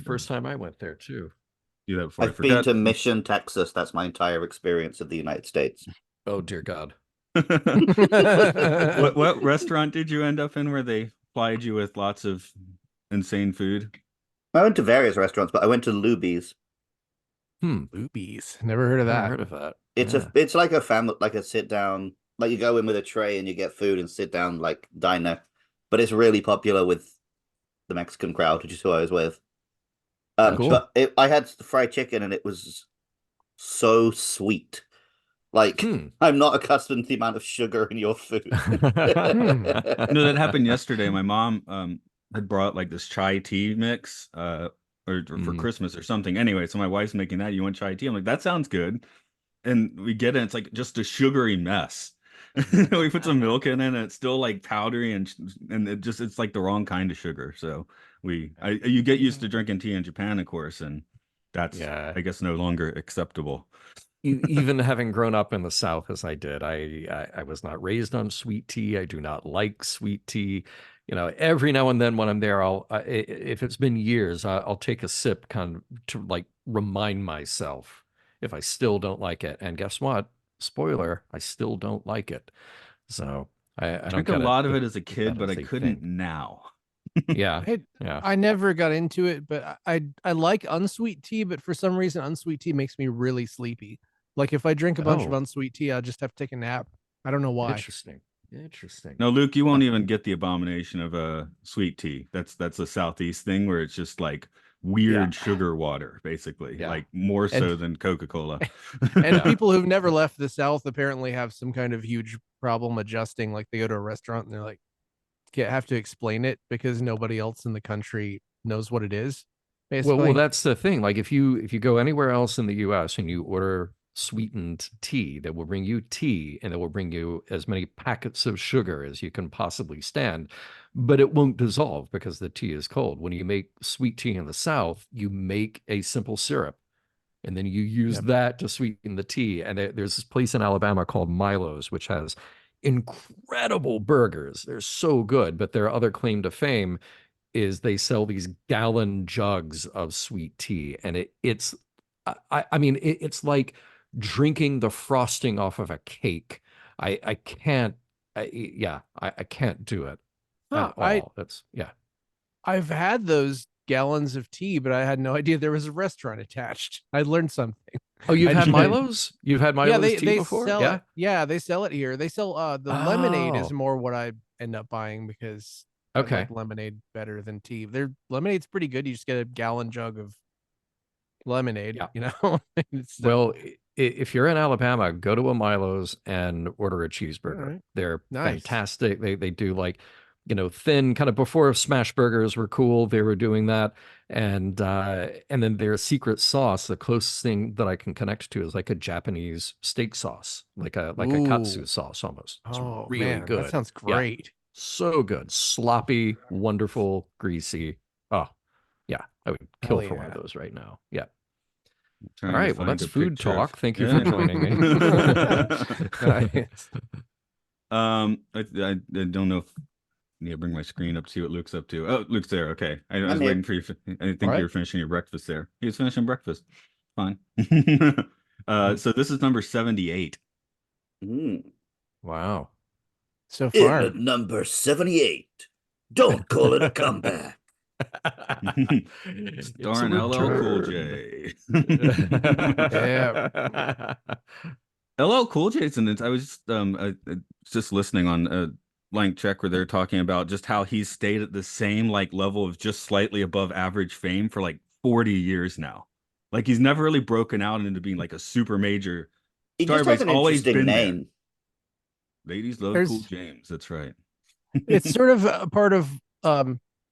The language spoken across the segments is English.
first time I went there too. Do that before I I've been forget. to Mission, Texas. That's my entire experience of the United States. Oh dear God. What restaurant did you end up in where they plied you with lots of insane food? I went to various restaurants, but I went to Luby's. Boobies. Never heard of Never that. heard of that. It's like a family, like a sit down, like you go in with a tray and you get food and sit down like diner, but it's really popular with the Mexican crowd, which is who I was with. Gotcha. I had fried chicken and it was so sweet. Like Hmm. I'm not accustomed to the amount of sugar in your food. No, that happened yesterday. My mom had brought like this chai tea mix or for Christmas or something. Anyway, so my wife's making that. You want chai tea? I'm like, that sounds good. And we get it. It's like just a sugary mess. We put some milk in it, and it's still like powdery and it's like the wrong kind of sugar. So you get used to drinking tea in Japan, of course, and that's Yeah. I guess no longer acceptable. Even having grown up in the South as I did, I was not raised on sweet tea. I do not like sweet tea. You know, every now and then when I'm there, if it's been years, I'll take a sip kind of to like remind myself if I still don't like it. And guess what? Spoiler, I still don't like it. So I don't Drink a get lot of if it as a kid, that but is I a couldn't thing. now. Yeah, yeah. I never got into it, but I like unsweet tea, but for some reason unsweet tea makes me really sleepy. Like if I drink a bunch of Oh, unsweet tea, I'll just have to take a nap. I don't know why. interesting. Interesting. No, Luke, you won't even get the abomination of a sweet tea. That's a southeast thing where it's just like Yeah, weird sugar water, basically, yeah. like more And so than Coca-Cola. and Yeah. people who've never left the South apparently have some kind of huge problem adjusting. Like they go to a restaurant and they're like, have to explain it because nobody else in the country knows what it is. Well, Basically, that's the thing. Like if you go anywhere else in the U.S. and you order sweetened tea, they will bring you tea and they will bring you as many packets of sugar as you can possibly stand, but it won't dissolve because the tea is cold. When you make sweet tea in the South, you make a simple syrup and then you use Yep. that to sweeten the tea. And there's this place in Alabama called Milo's, which has incredible burgers. They're so good, but their other claim to fame is they sell these gallon jugs of sweet tea, and I mean it's like drinking the frosting off of a cake. I can't. I can't do it at huh, all. That's yeah. I've had those gallons of tea, but I had no idea there was a restaurant attached. I learned something. Oh, you've I had didn't. Milo's? You've had Yeah, Milo's tea they before? sell Yeah. it. Yeah, they sell it here. They sell the lemonade is Oh, more what I end up buying because I like okay. lemonade better than tea. Their lemonade's pretty good. You just get a gallon jug of lemonade, Yeah. you know. It's Well, if you're in Alabama, go to a Milo's and order a all cheeseburger. right. They're Nice. fantastic. They do like, thin kind of before smash burgers were cool. They were doing that, and then their secret sauce. The closest thing that I can connect to is like a Japanese steak sauce, like a katsu Ooh. sauce almost. It's Oh really man, that good. sounds Yeah, great. so good, sloppy, wonderful, greasy. Oh yeah, I would kill Hell for one of yeah. those right now. Yeah. All Trying to right. Well, find that's a food picture of talk. Thank you for yeah. joining me. Nice. I don't know if I need to bring my screen up to see what Luke's up to. Oh, Luke's there. Okay. I I'm was waiting here. for you. I All think you right. were finishing your breakfast there. He was finishing breakfast. Fine. Mhm. So this is number 78. Mm. Wow. So In far. at number 78. Don't call it a comeback. It's a Starring LL Cool return. J. Yeah. LL Cool J's in it. I was just listening on Blank Check where they're talking about just how he's stayed at the same like level of just slightly above average fame for like 40 years now. Like he's never really broken out into being like a super major He star, just but has he's an always interesting been there. name. Ladies love Cool There's James. That's right. it's sort of a part of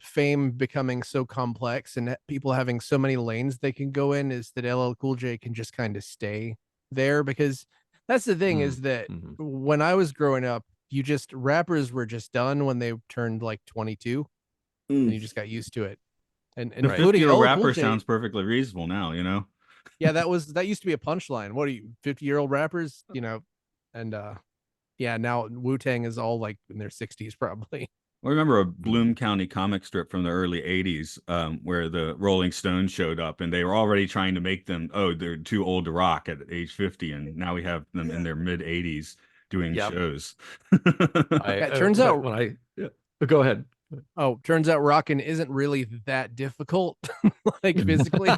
fame becoming so complex and people having so many lanes they can go in is that LL Cool J can just kind of stay there because that's the thing Mm, is that mhm. when I was growing up, you just rappers were just done when they turned like 22 and Mm. you just got used to it. And The Right. including 50-year-old LL Cool rapper J. sounds perfectly reasonable now, you know? Yeah, that used to be a punchline. What are you, 50-year-old rappers, and yeah, now Wu-Tang is all like in their 60s probably. I remember a Bloom County comic strip from the early 80s where the Rolling Stones showed up and they were already trying to make them, oh, they're too old to rock at age 50. And now we have them in their mid 80s doing Yep. shows. It turns out when I go ahead. turns out rocking isn't really that difficult, like physically.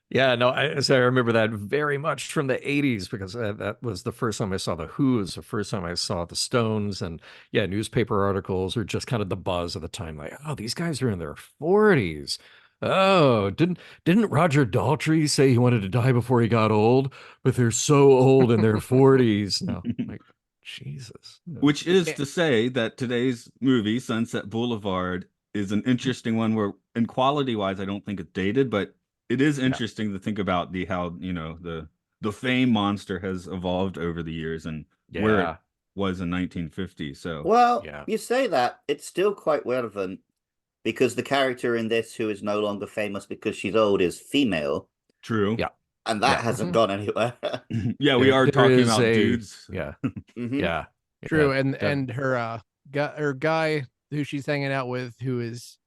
Yeah, no, I remember that very much from the 80s because that was the first time I saw the Who, it was the first time I saw the Stones, and yeah, newspaper articles are just kind of the buzz of the time, like, oh, these guys are in their 40s. Oh, didn't Roger Daltrey say he wanted to die before he got old, but they're so old in their 40s now. Like, Jesus. Which is to say that today's movie, Sunset Boulevard, is an interesting one where, in quality wise, I don't think it's dated, but it is interesting to think about how the fame monster has evolved over the years and where it was in 1950. So well, you say that, it's still quite relevant because the character in this who is no longer famous because she's old is female. True. Yeah. And that hasn't gone anywhere. Yeah, we are talking about dudes. Yeah. Mhm. Yeah. True. Yeah, and her guy who she's hanging out with, he's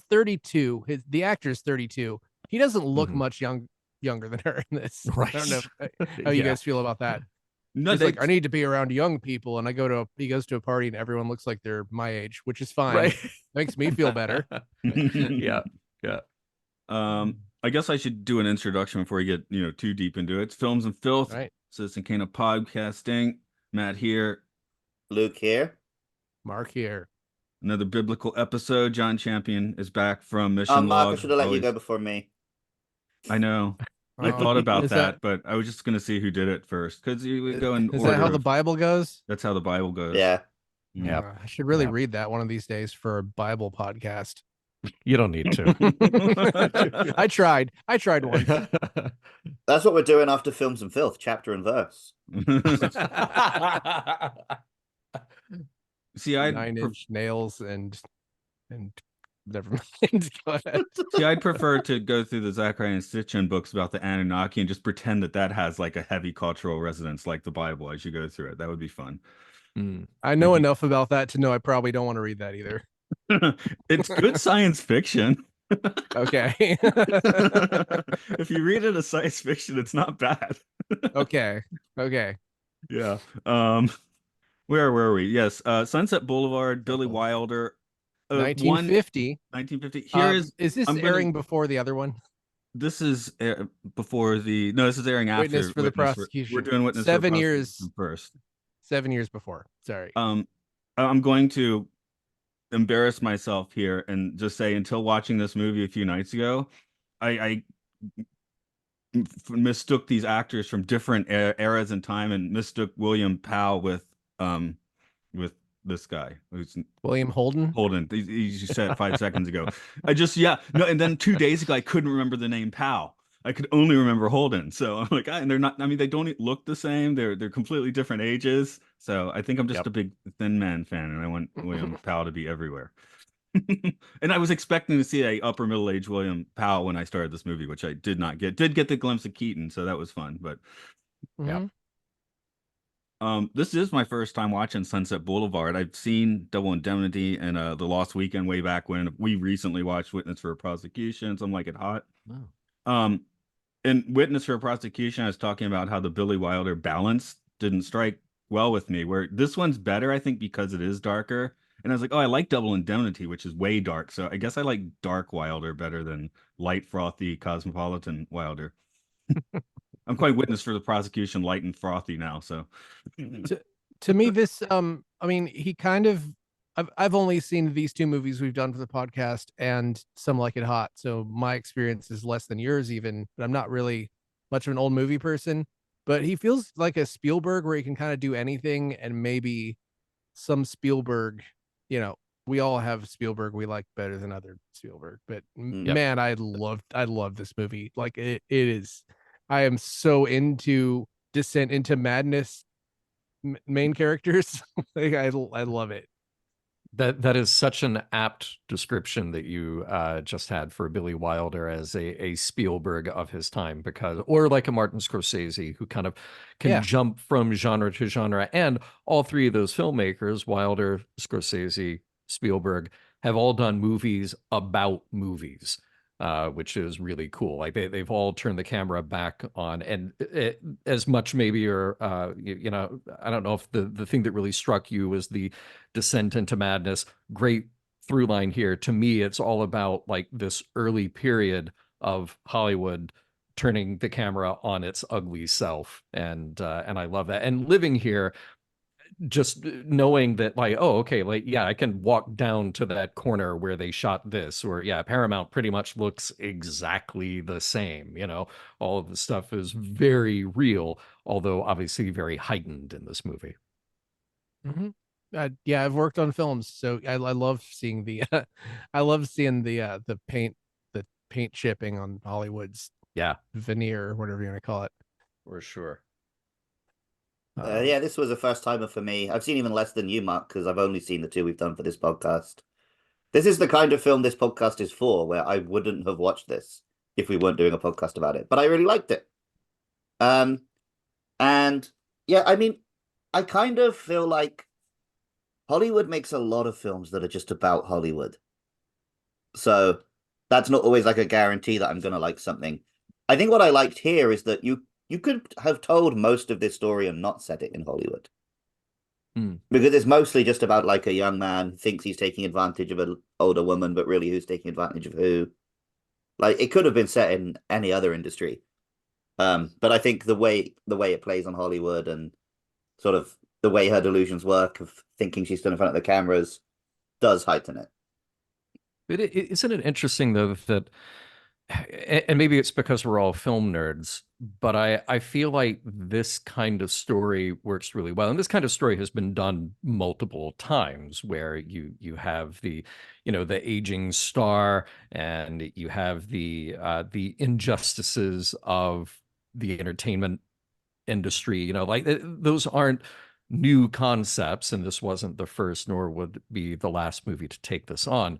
32. The actor's 32. He doesn't look much younger than her in this. Right. I don't know how you guys feel about that. No, He's like, I need to be around young people, and he goes to a party and everyone looks like they're my age, which is fine. Right. Makes me feel better. Yeah. Yeah. I guess I should do an introduction before we get too deep into it. It's Films and Filth, Right. Citizen Kane of Podcasting. Matt here. Luke here. Mark here. Another biblical episode. John Champion is back from Mission Mark, Log. I should have let you go before me. I know. I thought about that, but I was just going to see who did it first because you would go in Is order. that how the Bible goes? That's how the Bible goes. Yeah. Yeah. I should really read that one of these days for a Bible podcast. You don't need to. I tried once. That's what we're doing after Films and Filth, chapter and verse. See, I 9-inch nails and never mind. Go ahead. See, I'd prefer to go through the Zachariah and Sitchin books about the Anunnaki and just pretend that has like a heavy cultural resonance like the Bible as you go through it. That would be fun. I know enough about that to know I probably don't want to read that either. It's good science fiction. Okay. If you read it as science fiction, it's not bad. Okay. Yeah. Where were we? Yes. Sunset Boulevard, Billy Wilder. 1950. 1950. Here is this airing before the other one? This is before the. No, this is airing after Witness for the prosecution. We're doing Witness 7 for years first. 7 years before. Sorry. I'm going to embarrass myself here and just say until watching this movie a few nights ago, I mistook these actors from different eras in time and mistook William Powell with this guy who's William Holden. You said it 5 seconds ago. And then 2 days ago I couldn't remember the name Powell. I could only remember Holden. So I'm like, and they're not. I mean, they don't look the same. They're completely different ages. So I think I'm just a big Thin Man fan, and I want William Powell to be everywhere. And I was expecting to see a upper middle aged William Powell when I started this movie, which I did not get. Did get the glimpse of Keaton, so that was fun. But this is my first time watching Sunset Boulevard. I've seen Double Indemnity and The Lost Weekend way back when. We recently watched Witness for a Prosecution. Some Like It Hot. Wow. In Witness for a Prosecution, I was talking about how the Billy Wilder balance didn't strike well with me, where this one's better, I think, because it is darker. And I was like, oh, I like Double Indemnity, which is way dark. So I guess I like dark Wilder better than light, frothy, cosmopolitan Wilder. I'm quite Witness for the Prosecution, light and frothy now. So to me, this I mean, he kind of I've only seen these two movies we've done for the podcast and Some Like It Hot. So my experience is less than yours even, but I'm not really much of an old movie person. But he feels like a Spielberg where he can kind of do anything, and maybe some Spielberg, we all have Spielberg we like better than other Spielberg. But man, I love this movie. Like it is, I am so into Descent into Madness main characters. Like I love it. That is such an apt description that you just had for Billy Wilder as a Spielberg of his time, because, or like a Martin Scorsese, who kind of can Yeah. jump from genre to genre. And all three of those filmmakers, Wilder, Scorsese, Spielberg, have all done movies about movies, which is really cool. Like they've all turned the camera back on, and as much maybe, or you know, I don't know if the thing that really struck you was the descent into madness. Great through line here. To me, it's all about like this early period of Hollywood turning the camera on its ugly self, and I love that. And living here, just knowing that, like, oh, okay, like, yeah, I can walk down to that corner where they shot this, or yeah, Paramount pretty much looks exactly the same. You know, all of the stuff is very real, although obviously very heightened in this movie. Mm-hmm. Yeah, I've worked on films, so I love seeing the I love seeing the paint chipping on Hollywood's Yeah, veneer, or whatever you want to call it. for sure. Yeah, this was a first timer for me. I've seen even less than you, Mark, because I've only seen the two we've done for this podcast. This is the kind of film this podcast is for, where I wouldn't have watched this if we weren't doing a podcast about it, but I really liked it. And yeah, I mean, I kind of feel like Hollywood makes a lot of films that are just about Hollywood. So that's not always like a guarantee that I'm gonna like something. I think what I liked here is that you could have told most of this story and not set it in Hollywood. Because it's mostly just about like a young man who thinks he's taking advantage of an older woman, but really who's taking advantage of who. Like it could have been set in any other industry. But I think the way it plays on Hollywood and sort of the way her delusions work of thinking she's still in front of the cameras does heighten it. Isn't it interesting though that, and maybe it's because we're all film nerds, but I feel like this kind of story works really well. And this kind of story has been done multiple times, where you have the, you know, the aging star, and you have the injustices of the entertainment industry. You know, like those aren't new concepts, and this wasn't the first, nor would be the last movie to take this on.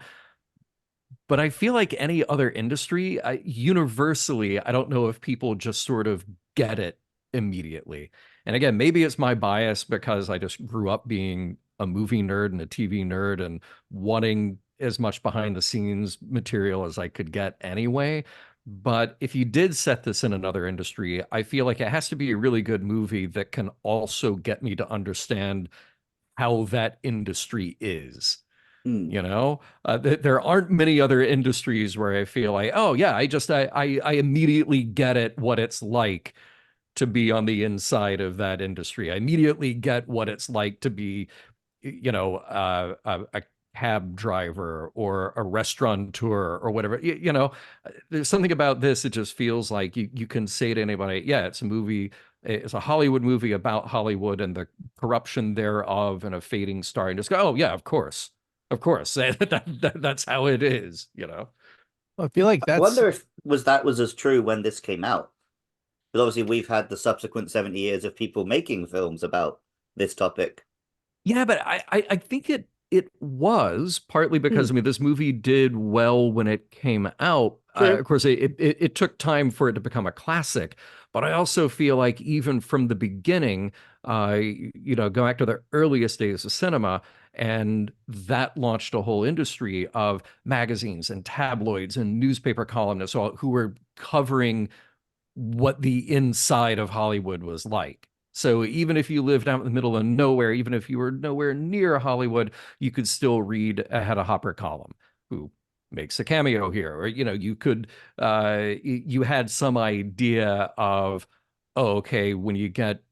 But I feel like any other industry, universally, I don't know if people just sort of get it immediately. And again, maybe it's my bias because I just grew up being a movie nerd and a TV nerd and wanting as much behind the scenes material as I could get anyway. But if you did set this in another industry, I feel like it has to be a really good movie that can also get me to understand how that industry is. You know, there aren't many other industries where I feel like, oh yeah, I immediately get it, what it's like to be on the inside of that industry. I immediately get what it's like to be, you know, a cab driver or a restaurateur or whatever. You know, there's something about this. It just feels like you can say to anybody, yeah, it's a movie. It's a Hollywood movie about Hollywood and the corruption thereof and a fading star, and just go, oh yeah, of course. Of course, that's how it is, you know. I feel like I that's wonder if that was as true when this came out. Because obviously we've had the subsequent 70 years of people making films about this topic. Yeah, but I think it was partly because I mean this movie did well when it came out. Of course, it took time for it to become a classic, but I also feel like even from the beginning, you know, go back to the earliest days of cinema, and that launched a whole industry of magazines and tabloids and newspaper columnists who were covering what the inside of Hollywood was like. So even if you lived out in the middle of nowhere, even if you were nowhere near Hollywood, you could still read a Hedda Hopper column, who makes a cameo here. Or, you know, you could, you had some idea of, oh, okay, when you get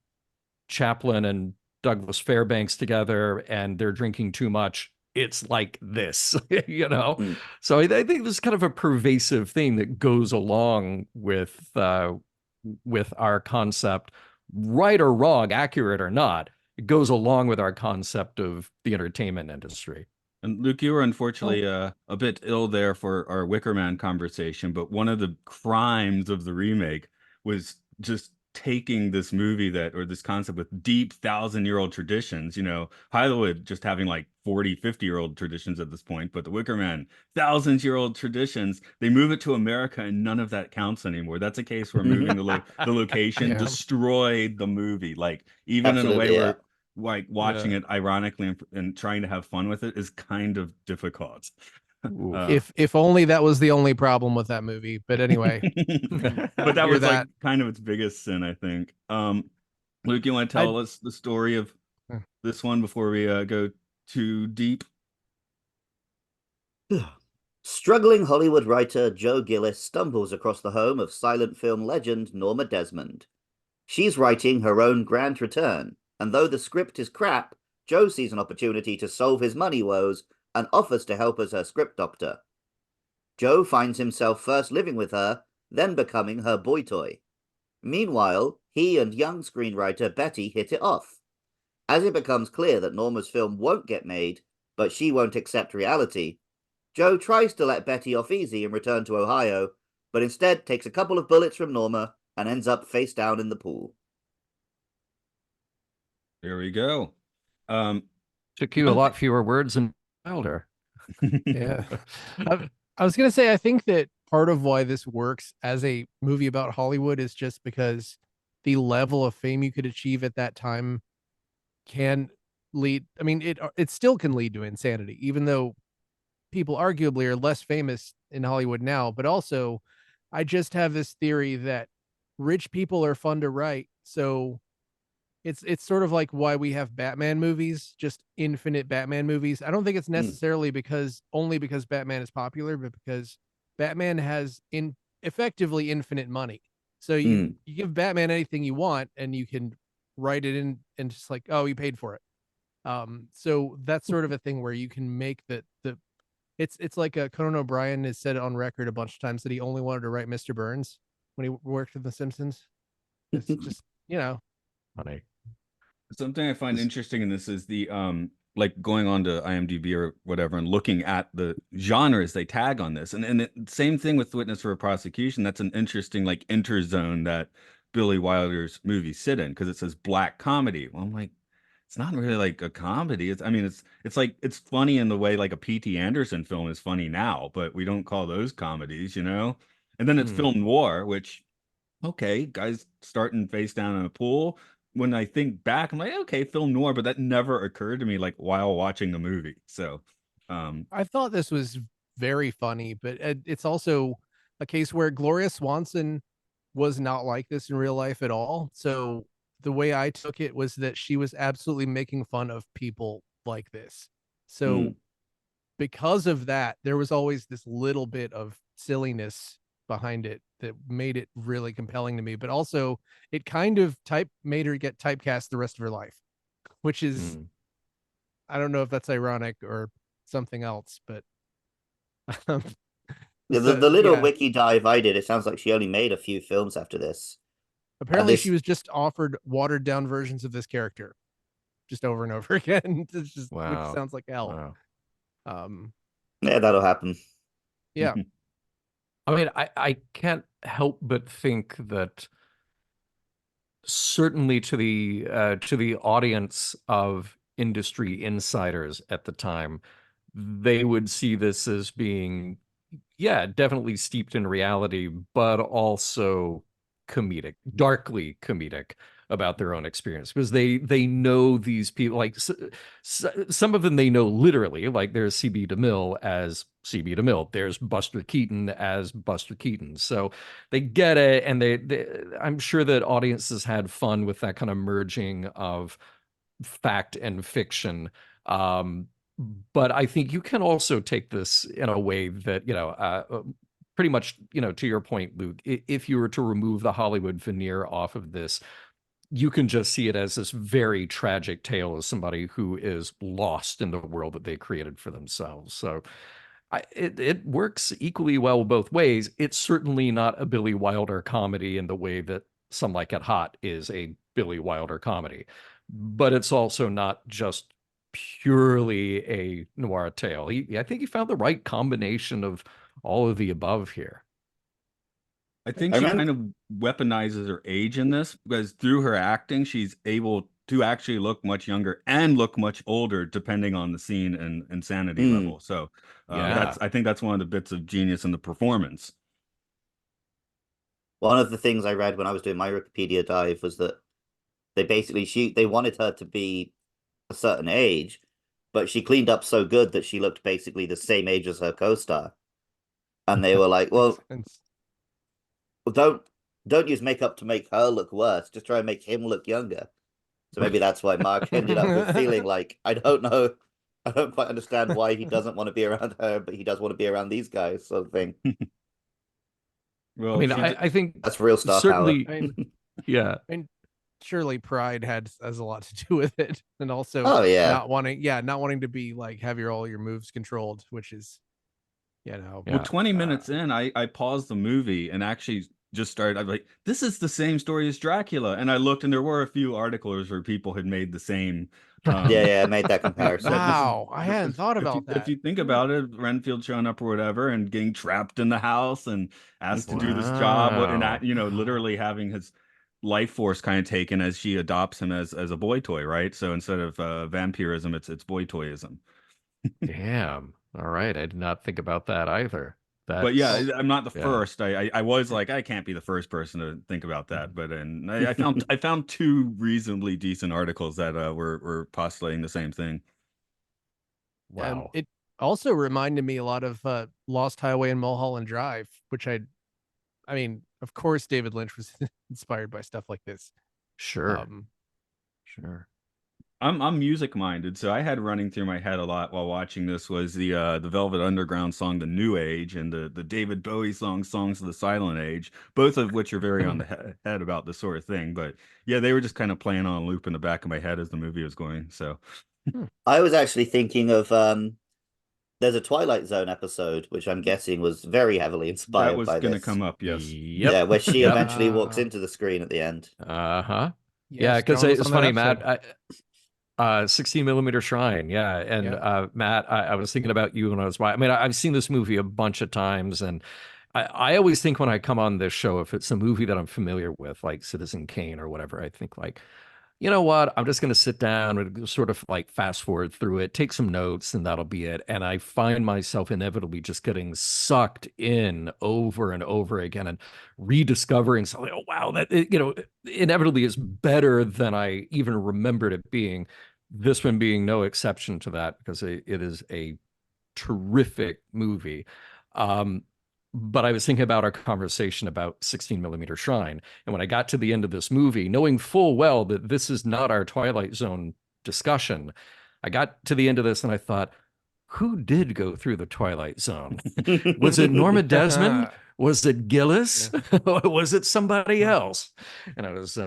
Chaplin and Douglas Fairbanks together and they're drinking too much, it's like this, you know? So I think this is kind of a pervasive thing that goes along with our concept, right or wrong, accurate or not. It goes along with our concept of the entertainment industry. And Luke, you were unfortunately a bit ill there for our Wicker Man conversation, but one of the crimes of the remake was just taking this movie or this concept with deep 1,000-year-old traditions, Hollywood just having like 40, 50-year-old traditions at this point, but The Wicker Man, thousands-year-old traditions, they move it to America and none of that counts anymore. That's a case where moving the location Yeah. destroyed the movie. Like, even in a way Absolutely, yeah. where like watching Yeah. it ironically and trying to have fun with it is kind of difficult. If only that was the only problem with that movie. But anyway, but that hear was like that. kind of its biggest sin, I think. Luke, you want to I tell us the story of this one before we go too deep? Struggling Hollywood writer Joe Gillis stumbles across the home of silent film legend Norma Desmond. She's writing her own Grand Return, and though the script is crap, Joe sees an opportunity to solve his money woes and offers to help as her script doctor. Joe finds himself first living with her, then becoming her boy toy. Meanwhile, he and young screenwriter Betty hit it off. As it becomes clear that Norma's film won't get made, but she won't accept reality, Joe tries to let Betty off easy and return to Ohio, but instead takes a couple of bullets from Norma and ends up face down in the pool. There we go. Took you a lot fewer words and Wilder. Yeah. I was going to say, I think that part of why this works as a movie about Hollywood is just because the level of fame you could achieve at that time can lead. I mean, it still can lead to insanity, even though people arguably are less famous in Hollywood now. But also, I just have this theory that rich people are fun to write. So it's sort of like why we have Batman movies, just infinite Batman movies. I don't think it's necessarily only because Batman is popular, but because Batman has effectively infinite money. So you give Batman anything you want and you can write it in and just like, oh, you paid for it. So that's sort of a thing where you can make it's like Conan O'Brien has said on record a bunch of times that he only wanted to write Mr. Burns when he worked with The Simpsons. It's just, Funny. Something I find interesting in this is the like going on to IMDb or whatever and looking at the genres they tag on this. And same thing with Witness for a Prosecution. That's an interesting like interzone that Billy Wilder's movies sit in because it says black comedy. Well, I'm like, it's not really like a comedy. It's like it's funny in the way like a P.T. Anderson film is funny now, but we don't call those comedies, And then it's film noir, which okay, guys starting face down in a pool. When I think back, I'm like, okay, film noir, but that never occurred to me like while watching the movie. So, I thought this was very funny, but it's also a case where Gloria Swanson was not like this in real life at all. So the way I took it was that she was absolutely making fun of people like this. So because of that, there was always this little bit of silliness behind it that made it really compelling to me. But also, it kind of made her get typecast the rest of her life, which is, I don't know if that's ironic or something else, but the little wiki dive I did, it sounds like she only made a few films after this. Apparently, she was just offered watered down versions of this character, just over and over again. It's just, which sounds like hell. Wow. Yeah, that'll happen. Yeah. I mean, I can't help but think that certainly to the audience of industry insiders at the time, they would see this as being, yeah, definitely steeped in reality, but also comedic, darkly comedic about their own experience because they know these people like some of them they know literally, like there's CB DeMille as CB DeMille, there's Buster Keaton as Buster Keaton, so they get it, and I'm sure that audiences had fun with that kind of merging of fact and fiction. But I think you can also take this in a way that, pretty much, to your point, Luke, if you were to remove the Hollywood veneer off of this, you can just see it as this very tragic tale of somebody who is lost in the world that they created for themselves. So it works equally well both ways. It's certainly not a Billy Wilder comedy in the way that Some Like It Hot is a Billy Wilder comedy, but it's also not just purely a noir tale. I think he found the right combination of all of the above here. I think I she remember. kind of weaponizes her age in this because through her acting, she's able to actually look much younger and look much older depending on the scene and insanity Mm, level. So Yeah. I think that's one of the bits of genius in the performance. one of the things I read when I was doing my Wikipedia dive was that they wanted her to be a certain age, but she cleaned up so good that she looked basically the same age as her co-star. And they were like, Makes "Well, sense. don't use makeup to make her look worse. Just try and make him look younger." So maybe that's why Mark ended up with feeling like, I don't know, I don't quite understand why he doesn't want to be around her, but he does want to be around these guys, sort of thing. I Well, mean, she I think That's real star power. certainly, I mean, yeah, surely pride has a lot to do with it, and also Oh yeah. not wanting to be like have all your moves controlled, which is well, yeah. 20 minutes in, I paused the movie and actually just started. I'm like, this is the same story as Dracula. And I looked, and there were a few articles where people had made the same. Yeah, I made that comparison. That this is wow, I hadn't thought about if that. you think about it, Renfield showing up or whatever and getting trapped in the house and asked to do this job and Wow. literally having his life force kind of taken as she adopts him as a boy toy, right? So instead of vampirism, it's boy toyism. Damn. All right. I did not think about that either. But That's, yeah, I'm not the yeah. first. I was like, I can't be the first person to think about that. But and I found two reasonably decent articles that were postulating the same thing. Wow. It also reminded me a lot of Lost Highway and Mulholland Drive, which I mean, of course, David Lynch was inspired by stuff like this. Sure. Sure. I'm music minded, so I had running through my head a lot while watching this was the Velvet Underground song "The New Age" and the David Bowie song "Songs of the Silent Age," both of which are very on the head about this sort of thing. But yeah, they were just kind of playing on a loop in the back of my head as the movie was going. So I was actually thinking of there's a Twilight Zone episode, which I'm guessing was very heavily that inspired was by going to this. come up. Yes. Yep. Yeah, where she Yep. eventually walks into the screen at the end. Uh-huh. Yeah, Yes, because John was it's on that funny, episode. Matt. 16 millimeter Shrine, yeah. And Yeah. Matt, I was thinking about you when I was watching. I mean, I've seen this movie a bunch of times, and I always think when I come on this show, if it's a movie that I'm familiar with, like Citizen Kane or whatever, I think like, you know what? I'm just going to sit down and sort of like fast forward through it, take some notes, and that'll be it. And I find myself inevitably just getting sucked in over and over again and rediscovering something. Oh, wow, that, inevitably is better than I even remembered it being. This one being no exception to that because it is a terrific movie. Um, but I was thinking about our conversation about 16 millimeter Shrine. And when I got to the end of this movie, knowing full well that this is not our Twilight Zone discussion, I got to the end of this and I thought, who did go through the Twilight Zone? Was it Norma Desmond? Was it Gillis? Or was it somebody else? And I was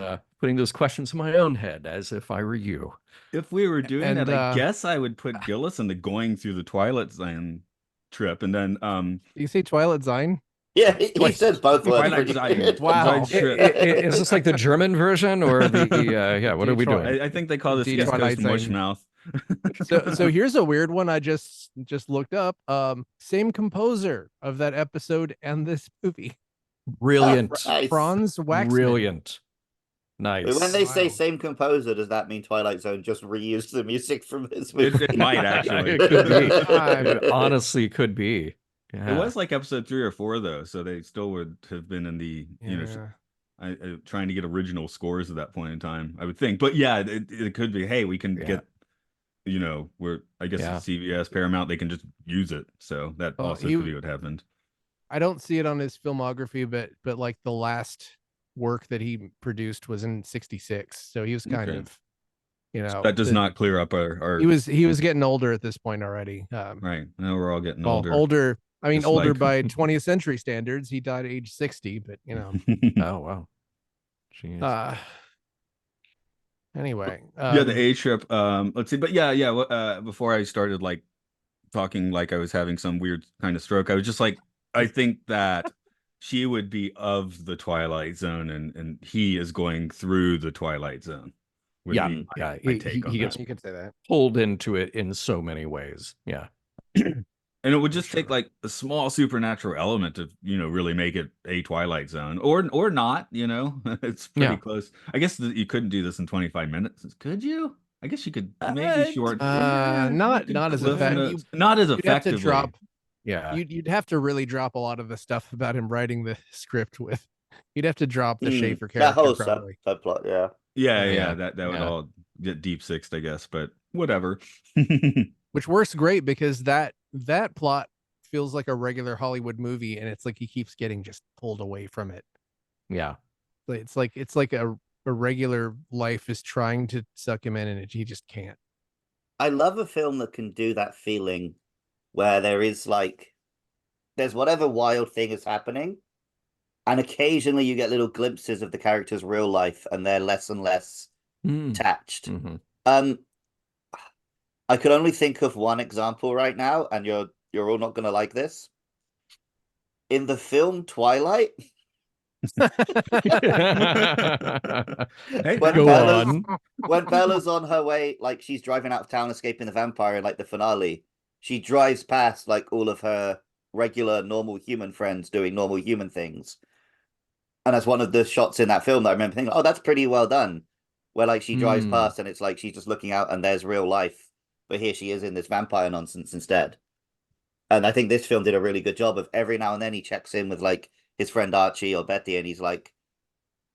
putting those questions in my own head as if I were you. If we were doing And that, I guess I would put Gillis in the going through the Twilight Zone trip, and then you say Twilight Zine? Yeah, he said both words Twilight pretty Zone. good. Wow. Zone trip. Is this like the German version or the yeah? What are we doing? I think they call this The East Twilight Coast Zone. mushmouth. So here's a weird one I just looked up. Same composer of that episode and this movie. Brilliant, Nice. Franz Waxman. brilliant, nice. When they say Wow. same composer, does that mean Twilight Zone just reused the music from this movie? It might actually. It could be. I'm- It honestly could be. Yeah. It was like episode 3 or 4 though, so they still would have been in the Yeah. trying to get original scores at that point in time, I would think. But yeah, it could be. Hey, we can get where I guess it's CBS, Paramount, they can just use it. So that also could be what happened. I don't see it on his filmography, but like the last work that he produced was in '66, so he was kind of, that does not clear up our. He was getting older at this point already. Right now we're all getting older. older. I mean, older by 20th century standards. He died at age 60, but Oh wow. Jeez. Anyway, yeah, the A trip. Let's see, but yeah. Before I started like talking like I was having some weird kind of stroke, I was just like, I think that she would be of the Twilight Zone, and he is going through the Twilight Zone. Yeah, my take on he that. gets you could say that. pulled into it in so many ways. Yeah. And it would just sure. take like a small supernatural element to, really make it a Twilight Zone, or not. It's pretty Yeah. close. I guess you couldn't do this in 25 minutes, could you? I guess you could maybe Uh, short. Yeah, you could not as cliff effective. notes. Not as You'd have to effectively. drop. yeah. You'd have to really drop a lot of the stuff about him writing the script with. You'd have to drop the Schaefer That character whole probably. subplot, yeah. Yeah, Yeah. that would Yeah. all get deep sixed, I guess, but whatever. Which works great because that plot feels like a regular Hollywood movie, and it's like he keeps getting just pulled away from it. Yeah. It's like a regular life is trying to suck him in, and he just can't. I love a film that can do that feeling where there's whatever wild thing is happening, and occasionally you get little glimpses of the character's real life, and they're less and less attached. Mm-hmm. I could only think of one example right now, and you're all not going to like this. In the film Twilight, Hey, when Go Bella's on. when Bella's on her way, like she's driving out of town, escaping the vampire, in like the finale, she drives past like all of her regular normal human friends doing normal human things. And that's one of the shots in that film that I remember thinking, oh, that's pretty well done. Where like she drives past and it's like she's just looking out and there's real life. But here she is in this vampire nonsense instead. And I think this film did a really good job of every now and then he checks in with like his friend Archie or Betty, and he's like,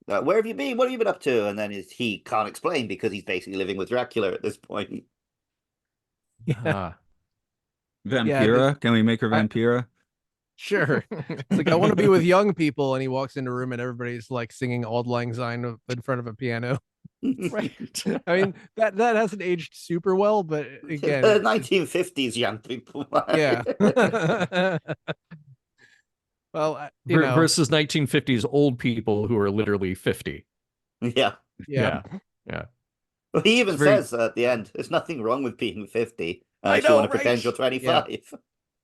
where have you been? What have you been up to? And then he can't explain because he's basically living with Dracula at this point. Yeah. Vampira? Can we make her Vampira? Sure. It's like, I want to be with young people, and he walks into a room and everybody's like singing Auld Lang Syne in front of a piano. Right. I mean, that hasn't aged super well, but again, 1950s young people. yeah. Well, versus 1950s old people who are literally 50. Yeah. Yeah. Well, he even says at the end, there's nothing wrong with being 50. I You know, want to pretend you're 25. Yeah.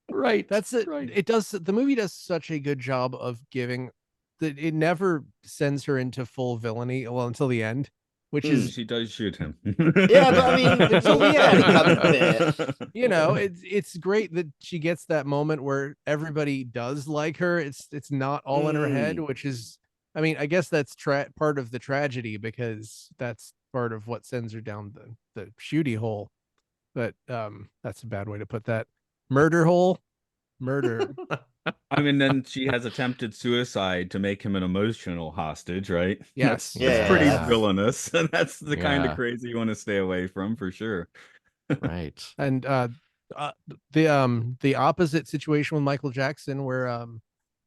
Right. That's it. Right. The movie does such a good job of giving that it never sends her into full villainy, well, until the end, which is, she does shoot him. Yeah, but I mean, until the end. it's great that she gets that moment where everybody does like her. It's not all in her head, which is, I mean, I guess that's part of the tragedy, because that's part of what sends her down the shooty hole. But that's a bad way to put that. Murder hole. Murder. I mean, then she has attempted suicide to make him an emotional hostage, right? Yes. That's pretty villainous, and that's the kind of crazy you want to stay away from, for sure. Right. And the opposite situation with Michael Jackson, where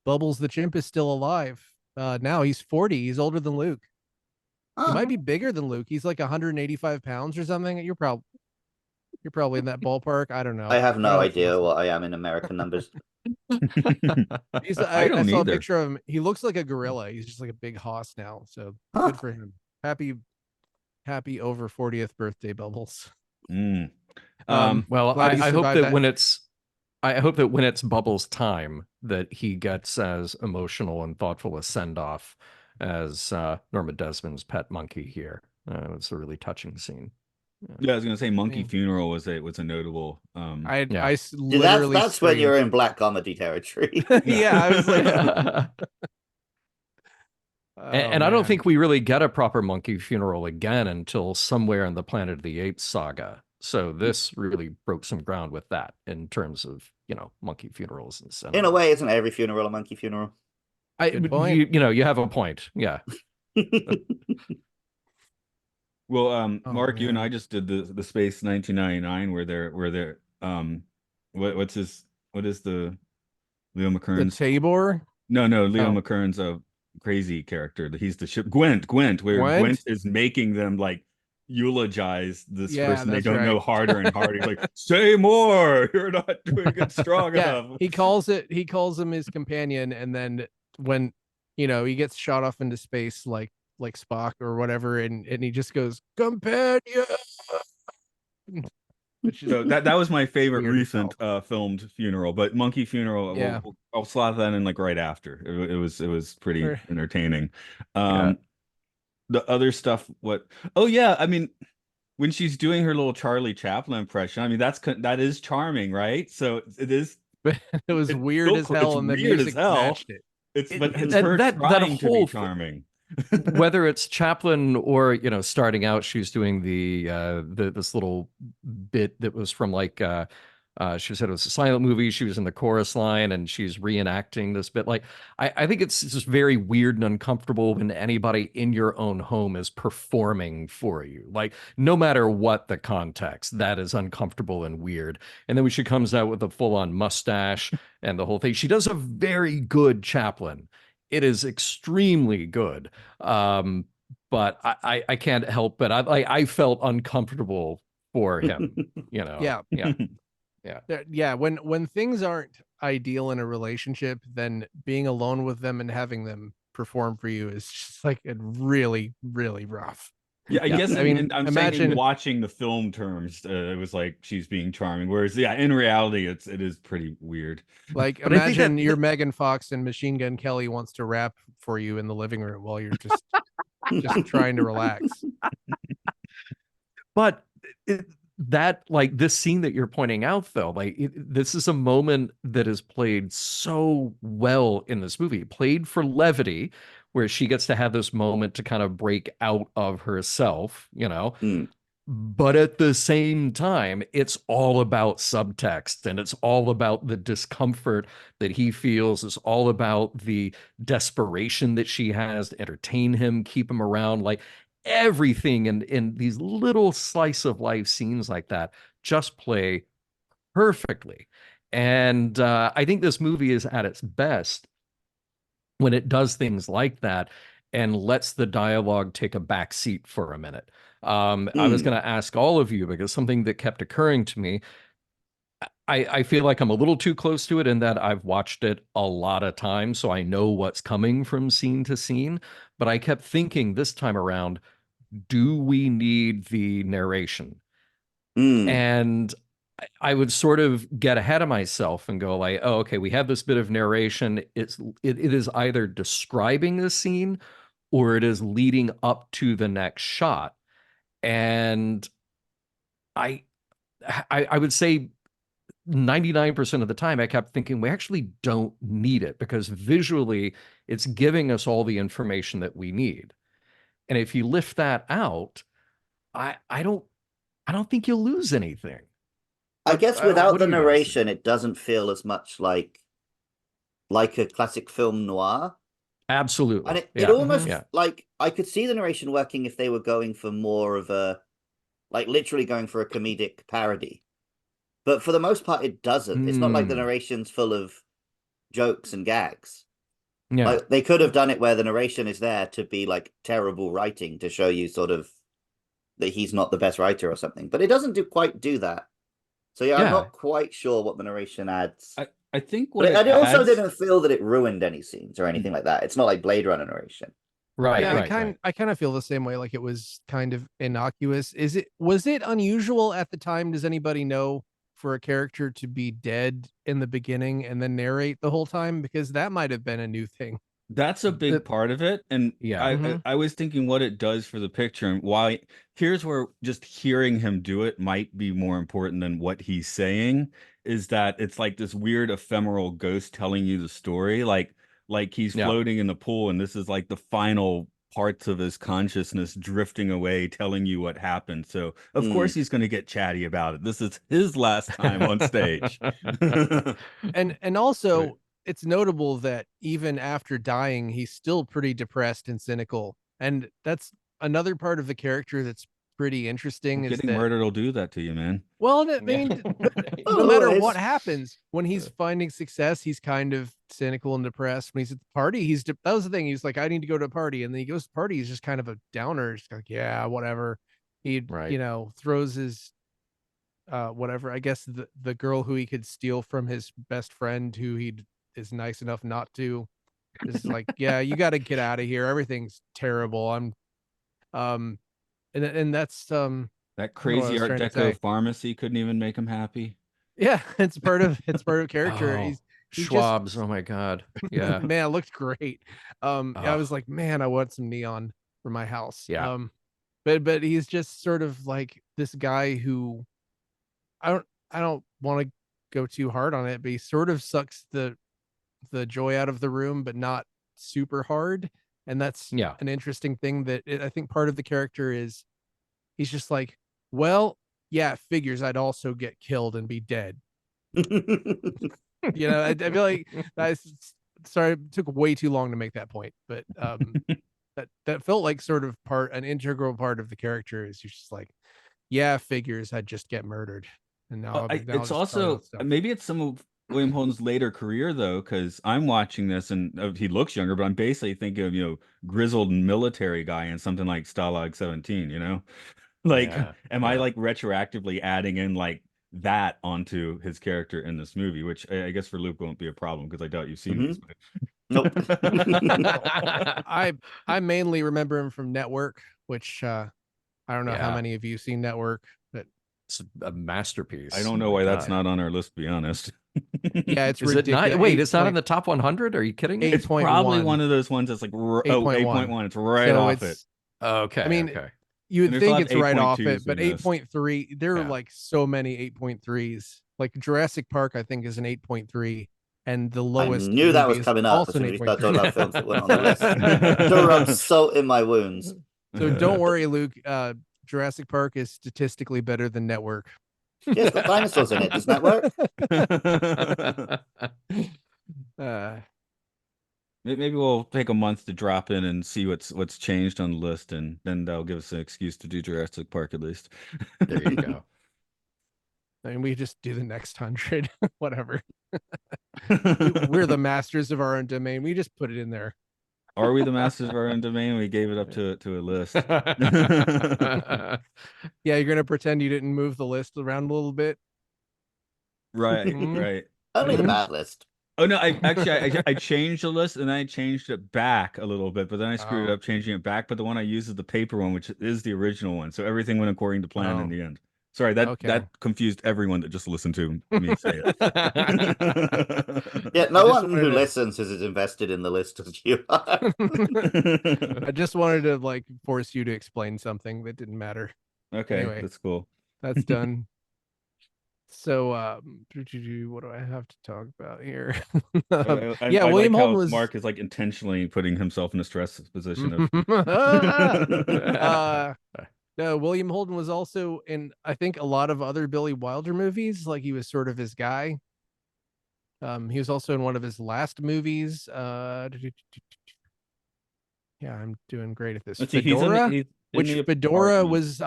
Bubbles the chimp is still alive. Now he's 40. He's older than Luke. He might be bigger than Luke. He's like 185 pounds or something. You're probably in that ballpark. I don't know. I have no idea what I am in American numbers. I saw a picture of him. He looks like a gorilla. He's just like a big hoss now. So good for him. Happy over 40th birthday, Bubbles. Well, I hope that when it's Bubbles' time, that he gets as emotional and thoughtful a send off as Norma Desmond's pet monkey here. It's a really touching scene. Yeah, I was gonna say Monkey Funeral was a notable. That's when you're in black comedy territory. Yeah, I was like, and I don't think we really get a proper Monkey Funeral again until somewhere in the Planet of the Apes saga. So this really broke some ground with that in terms of monkey funerals and cinema. In a way, isn't every funeral a monkey funeral? Good point. You have a point. Yeah. Well, Mark, you and I just did the Space 1999 where they're what is the Leo McKern's Tabor? No, Leo McKern's crazy character. He's the ship Gwent, where Gwent is making them like eulogize this person they don't know harder and harder. He's like, say more, you're not doing it strong enough. He calls him his companion, and then when he gets shot off into space like Spock or whatever, and he just goes, companion. So that was my favorite recent filmed funeral, but Monkey Funeral, I'll slot that in like right after. It was pretty entertaining. The other stuff, I mean, when she's doing her little Charlie Chaplin impression, I mean that is charming, right? So it is but it was weird still as hell, and the weird as music hell. matched it. But it's that her that trying to be whole charming. whether it's Chaplin or starting out, she's doing this little bit that was from like she said it was a silent movie. She was in the chorus line and she's reenacting this bit. Like I think it's just very weird and uncomfortable when anybody in your own home is performing for you. Like no matter what the context, that is uncomfortable and weird. And then when she comes out with a full-on mustache and the whole thing, she does a very good Chaplin. It is extremely good. But I can't help but I felt uncomfortable for him, Yeah. Yeah. Yeah, when things aren't ideal in a relationship, then being alone with them and having them perform for you is just like really, really rough. Yeah, I Yeah, guess I mean, I'm saying imagine- in watching the film terms, it was like she's being charming. Whereas, yeah, in reality, it is pretty weird. Like But I think imagine that- you're Megan Fox and Machine Gun Kelly wants to rap for you in the living room while you're just trying to relax. But that like this scene that you're pointing out though, like this is a moment that is played so well in this movie, played for levity, where she gets to have this moment to kind of break out of herself, Mm. But at the same time, it's all about subtext and it's all about the discomfort that he feels. It's all about the desperation that she has to entertain him, keep him around. Like everything in these little slice of life scenes like that just play perfectly. And I think this movie is at its best when it does things like that and lets the dialogue take a back seat for a minute. I was going to ask all of you because something that kept occurring to me, I feel like I'm a little too close to it in that I've watched it a lot of times, so I know what's coming from scene to scene. But I kept thinking this time around, do we need the narration? And I would sort of get ahead of myself and go like, oh, okay, we have this bit of narration. It is either describing the scene or it is leading up to the next shot. And I would say 99% of the time I kept thinking we actually don't need it because visually it's giving us all the information that we need. And if you lift that out, I don't think you'll lose anything. I guess without what the do you guys think? narration, it doesn't feel as much like a classic film noir. Absolutely. And it Yeah. almost Yeah. like I could see the narration working if they were going for more of a like literally going for a comedic parody. But for the most part, it doesn't. It's not like the narration's full of jokes and gags. Yeah. Like they could have done it where the narration is there to be like terrible writing to show you sort of that he's not the best writer or something. But it doesn't quite do that. So yeah, I'm not quite sure what the narration adds. I think what But it also adds... didn't feel that it ruined any scenes or anything like that. It's not like Blade Runner narration. Right. Yeah, Right. I kind of feel the same way. Like it was kind of innocuous. Was it unusual at the time? Does anybody know for a character to be dead in the beginning and then narrate the whole time? Because that might have been a new thing. That's a big part of it. And Yeah. I was thinking what it does for the picture and why. Here's where just hearing him do it might be more important than what he's saying, is that it's like this weird ephemeral ghost telling you the story. Like he's floating in the pool and this is like the final parts of his consciousness drifting away, telling you what happened. So of course he's going to get chatty about it. This is his last time on stage. And also it's notable that even after dying, he's still pretty depressed and cynical. And that's another part of the character that's pretty interesting. Getting murdered will do that to you, man. Well, I mean, no matter what happens, when he's finding success, he's kind of cynical and depressed. When he's at the party, that was the thing. He's like, I need to go to a party. And then he goes to the party. He's just kind of a downer. He's like, yeah, whatever. He, throws his, whatever. I guess the girl who he could steal from his best friend, who is nice enough not to, is like, yeah, you got to get out of here. Everything's terrible. And that's that crazy Art Deco pharmacy couldn't even make him happy. Yeah, it's part of character. Oh, Schwab's. Oh my God. Yeah. Man, it looked great. I was like, man, I want some neon for my house. Yeah. But he's just sort of like this guy who I don't want to go too hard on it, but he sort of sucks the joy out of the room, but not super hard. And that's an interesting thing that I think part of the character is he's just like, well, yeah, it figures I'd also get killed and be dead. You know, I feel like that's sorry, it took way too long to make that point, but that felt like sort of an integral part of the character is you're just like, yeah, figures I'd just get murdered. And now it's also maybe it's some of William Holden's later career though, because I'm watching this and he looks younger, but I'm basically thinking of, you know, grizzled military guy in something like Stalag 17, you know? Like, am I like retroactively adding in like that onto his character in this movie, which I guess for Luke won't be a problem because I doubt you've seen this. But... Nope. I mainly remember him from Network, which I don't know how many of you seen Network, but it's a masterpiece. I don't know why that's not on our list, to be honest. Yeah, it's ridiculous. It not? Wait, it's not in the top 100? Are you kidding me? It's probably one of those ones that's like 8.1. It's right off it. Okay. I mean, you would think it's right off it, but 8.3, there are like so many 8.3s. Like Jurassic Park, I think, is an 8.3. And the lowest. I knew that was coming up as soon as we started talking about films that went on the list. To rub salt in my wounds. So don't worry, Luke. Jurassic Park is statistically better than Network. Yeah, it's got dinosaurs in it. Does that work? Maybe we'll take a month to drop in and see what's changed on the list, and then that'll give us an excuse to do Jurassic Park at least. There you go. I mean, we just do the next 100, whatever. We're the masters of our own domain. We just put it in there. Are we the masters of our own domain? We gave it up to a list. Yeah, you're gonna pretend you didn't move the list around a little bit. Right, right. Only the bad list. Oh no, I changed the list and I changed it back a little bit, but then I screwed it up changing it back. But the one I used is the paper one, which is the original one. So everything went according to plan in the end. Sorry, that confused everyone that just listened to me say it. Yeah, no one who listens is as invested in the list as you are. I just wanted to like force you to explain something that didn't matter. Okay, anyway, that's cool. That's done. So, what do I have to talk about here? I William Holden was. Mark is like intentionally putting himself in a stress position. No, William Holden was also in, I think, a lot of other Billy Wilder movies. Like he was sort of his guy. He was also in one of his last movies. Yeah, I'm doing great at this. Fedora, Fedora was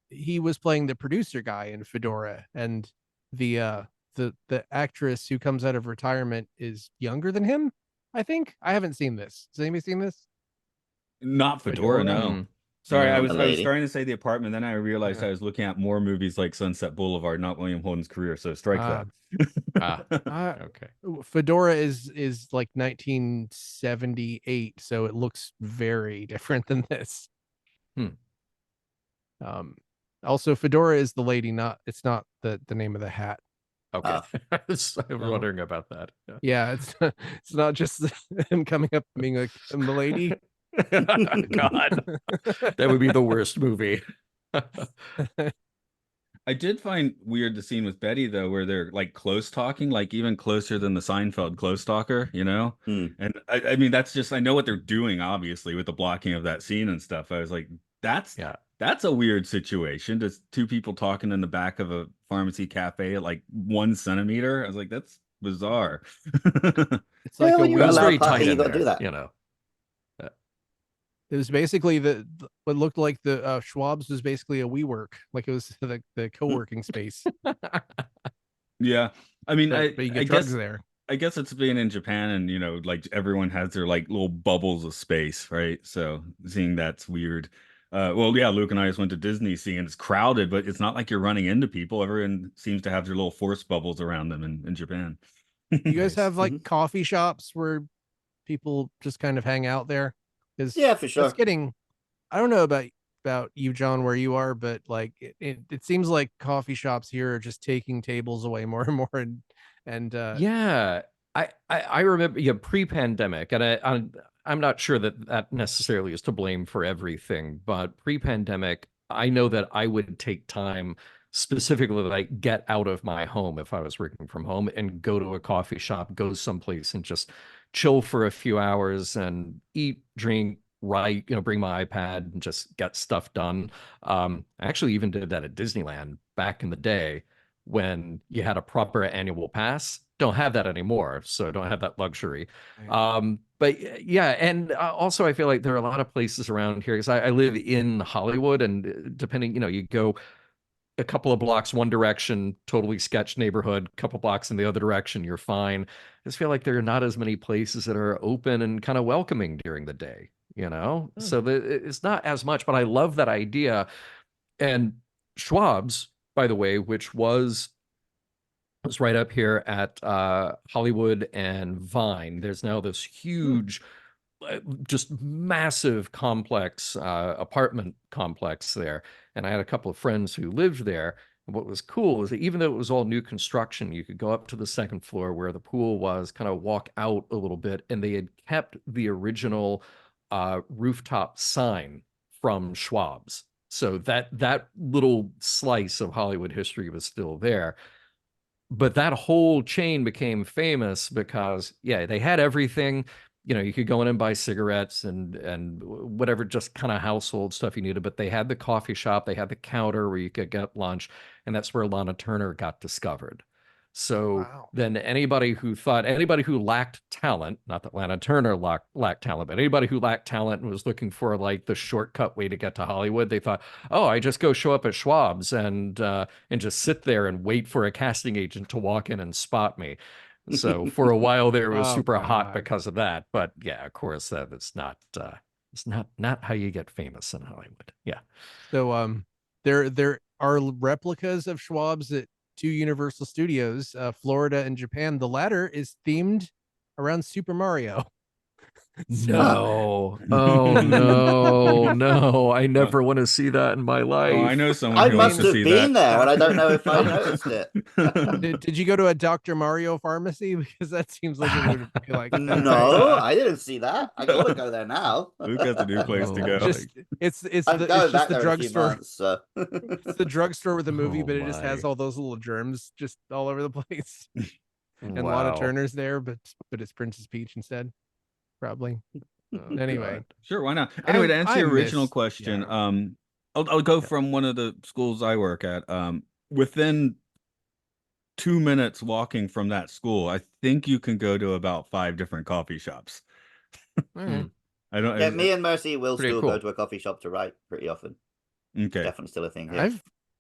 he was playing the producer guy in Fedora, and the actress who comes out of retirement is younger than him. I think. I haven't seen this. Has anybody seen this? Not Fedora, no. Sorry, I was starting to say The Apartment, then I realized I was looking at more movies like Sunset Boulevard, not William Holden's career. So strike that. Okay. Fedora is like 1978, so it looks very different than this. Also, Fedora is the lady, it's not the name of the hat. Okay. I was wondering about that. Yeah, it's not just him coming up being like, I'm the lady. God, that would be the worst movie. I did find weird the scene with Betty though, where they're like close talking, like even closer than the Seinfeld close talker, you know. And I mean that's just, I know what they're doing obviously with the blocking of that scene and stuff. I was like, that's a weird situation. Just two people talking in the back of a pharmacy cafe at like 1 centimeter. I was like, that's bizarre. It's like it was very tight in there, do that. you know. It was basically what looked like the Schwab's was basically a WeWork, like it was the co-working space. Yeah, I mean, but you get drugs there. I guess it's being in Japan, and you know, like everyone has their like little bubbles of space, right? So seeing that's weird. Well, yeah, Luke and I just went to Disney Sea, and it's crowded, but it's not like you're running into people. Everyone seems to have their little force bubbles around them in Japan. You guys have like coffee shops where people just kind of hang out there? Yeah, for sure. It's getting, I don't know about you, John, where you are, but like it seems like coffee shops here are just taking tables away more and more, and yeah, I remember pre-pandemic, and I'm not sure that necessarily is to blame for everything, but pre-pandemic, I know that I would take time specifically like get out of my home if I was working from home and go to a coffee shop, go someplace and just chill for a few hours and eat, drink, write, bring my iPad and just get stuff done. I actually even did that at Disneyland back in the day when you had a proper annual pass. Don't have that anymore, so don't have that luxury. But yeah, and also I feel like there are a lot of places around here because I live in Hollywood, and depending, you go a couple of blocks one direction, totally sketch neighborhood, couple blocks in the other direction, you're fine. I just feel like there are not as many places that are open and kind of welcoming during the day, So it's not as much, but I love that idea. And Schwab's, by the way, which was right up here at Hollywood and Vine. There's now this huge, just massive complex, apartment complex there. And I had a couple of friends who lived there. And what was cool is that even though it was all new construction, you could go up to the second floor where the pool was, kind of walk out a little bit, and they had kept the original rooftop sign from Schwab's. So that little slice of Hollywood history was still there. But that whole chain became famous because, yeah, they had everything. You could go in and buy cigarettes and whatever, just kind of household stuff you needed. But they had the coffee shop, they had the counter where you could get lunch, and that's where Lana Turner got discovered. So Wow. then anybody who lacked talent, not that Lana Turner lacked talent, but anybody who lacked talent and was looking for like the shortcut way to get to Hollywood, they thought, oh, I just go show up at Schwab's and just sit there and wait for a casting agent to walk in and spot me. So for a while there, it was Oh, super hot God. because of that. But yeah, of course, that's not it's not how you get famous in Hollywood. Yeah. So there are replicas of Schwab's at two Universal Studios, Florida and Japan. The latter is themed around Super Mario. So No. Oh no, no. I never want to see that in my life. Oh, I know someone I who wants must to have see been that. there, and I don't know if I noticed it. did you go to a Dr. Mario pharmacy? Because that seems like it would be like that, No, right? I didn't see that. I gotta go there now. Luke has a new place to Oh, go. Just it's I'm going just back the there in a few drugstore. months. So. It's the drugstore with the movie, Oh, but it just has my. all those little germs just all over the place. And Lana Wow. Turner's there, but it's Princess Peach instead, probably. Anyway, Sure, why not? Anyway, to answer your original miss- question, yeah. I'll go Yeah. from one of the schools I work at. Within 2 minutes walking from that school, I think you can go to about 5 different coffee shops. All right. I don't. Yeah, me and Mercy will Pretty still cool. go to a coffee shop to write pretty often. Okay. Definitely still a thing here.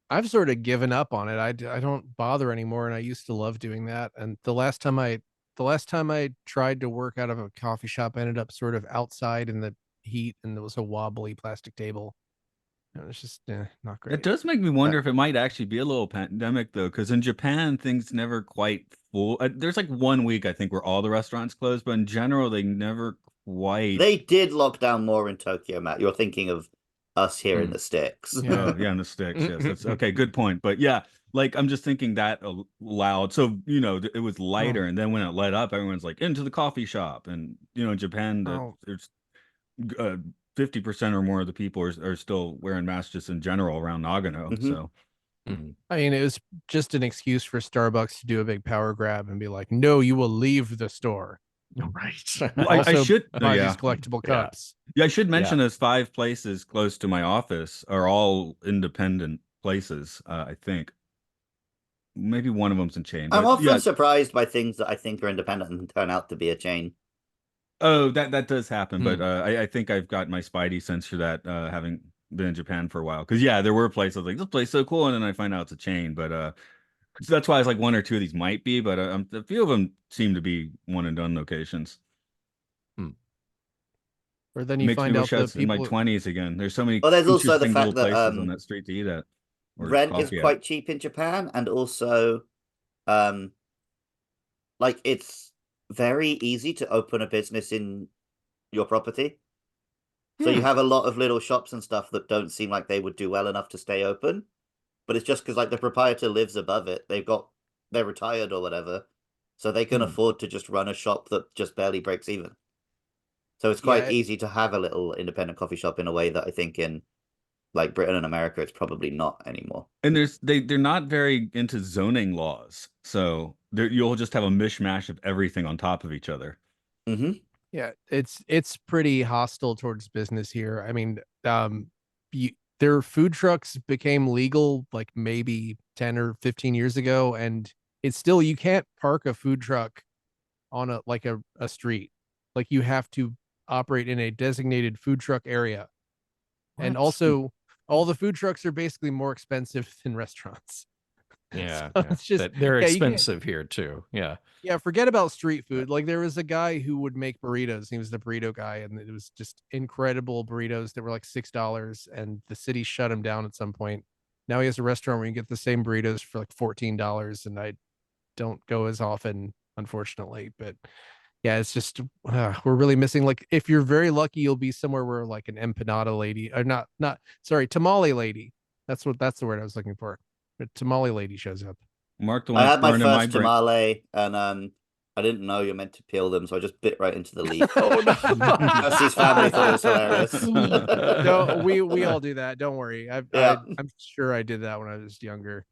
I've sort of given up on it. I don't bother anymore, and I used to love doing that. And the last time I tried to work out of a coffee shop, I ended up sort of outside in the heat, and there was a wobbly plastic table. And it was just not It great. does make me wonder if it might actually be a little pandemic though, because in Japan things never quite full. There's like 1 week I think where all the restaurants closed, but in general they never quite. They did lock down more in Tokyo, Matt. You're thinking of us here in the sticks. Oh, yeah, in the sticks. Yes, that's okay. Good point. But yeah, like I'm just thinking that aloud. So it was lighter, and then when it let up, everyone's like into the coffee shop, and in Japan, there's 50% or more of the people are still wearing masks just in general around Nagano. So I mean, it was just an excuse for Starbucks to do a big power grab and be like, "No, you will leave the store." Right. Well, Also, I should buy yeah. these collectible Yeah. cups. Yeah, I should mention those 5 places close to my office are all independent places. I think maybe one of them's a chain. I'm But often yeah. surprised by things that I think are independent and turn out to be a chain. Oh, that does happen. But I think I've got my spidey sense for that, having been in Japan for a while. Because yeah, there were places like this place is so cool, and then I find out it's a chain. But so that's why it's like 1 or 2 of these might be, but a few of them seem to be one and done locations. Or then you Makes find me out wish the that's in my people. 20s again. There's so many Well, there's also the interesting fact little that places on that street to eat at. Or rent is coffee at. quite cheap in Japan, and also, like it's very easy to open a business in your property. So you have a lot of little shops and stuff that don't seem like they would do well enough to stay open, but it's just because like the proprietor lives above it. They're retired or whatever, so they can afford to just run a shop that just barely breaks even. So it's quite easy to have a little independent coffee shop in a way that I think in like Britain and America, it's probably not anymore. And they're not very into zoning laws, so you'll just have a mishmash of everything on top of each other. Mm-hmm. Yeah, it's pretty hostile towards business here. I mean, their food trucks became legal like maybe 10 or 15 years ago, and it's still, you can't park a food truck on a street. Like, you have to operate in a designated food truck area. And What? also all the food trucks are basically more expensive than restaurants. Yeah, So yeah. it's just, They're yeah, you can't, expensive here too. Yeah. yeah, forget about street food. Like, there was a guy who would make burritos. He was the burrito guy, and it was just incredible burritos that were like $6, and the city shut him down at some point. Now he has a restaurant where you can get the same burritos for like $14, and I don't go as often, unfortunately. But yeah, it's just we're really missing. Like, if you're very lucky, you'll be somewhere where like an empanada lady, or not sorry, tamale lady. That's the word I was looking for. But tamale lady shows up. Mark, the one I that's had my burned in my first brain. tamale, and I didn't know you're meant to peel them, so I just bit right into the leaf. Oh no. Jesse's family thought it was hilarious. No, we all do that. Don't worry. Yeah. I'm sure I did that when I was younger.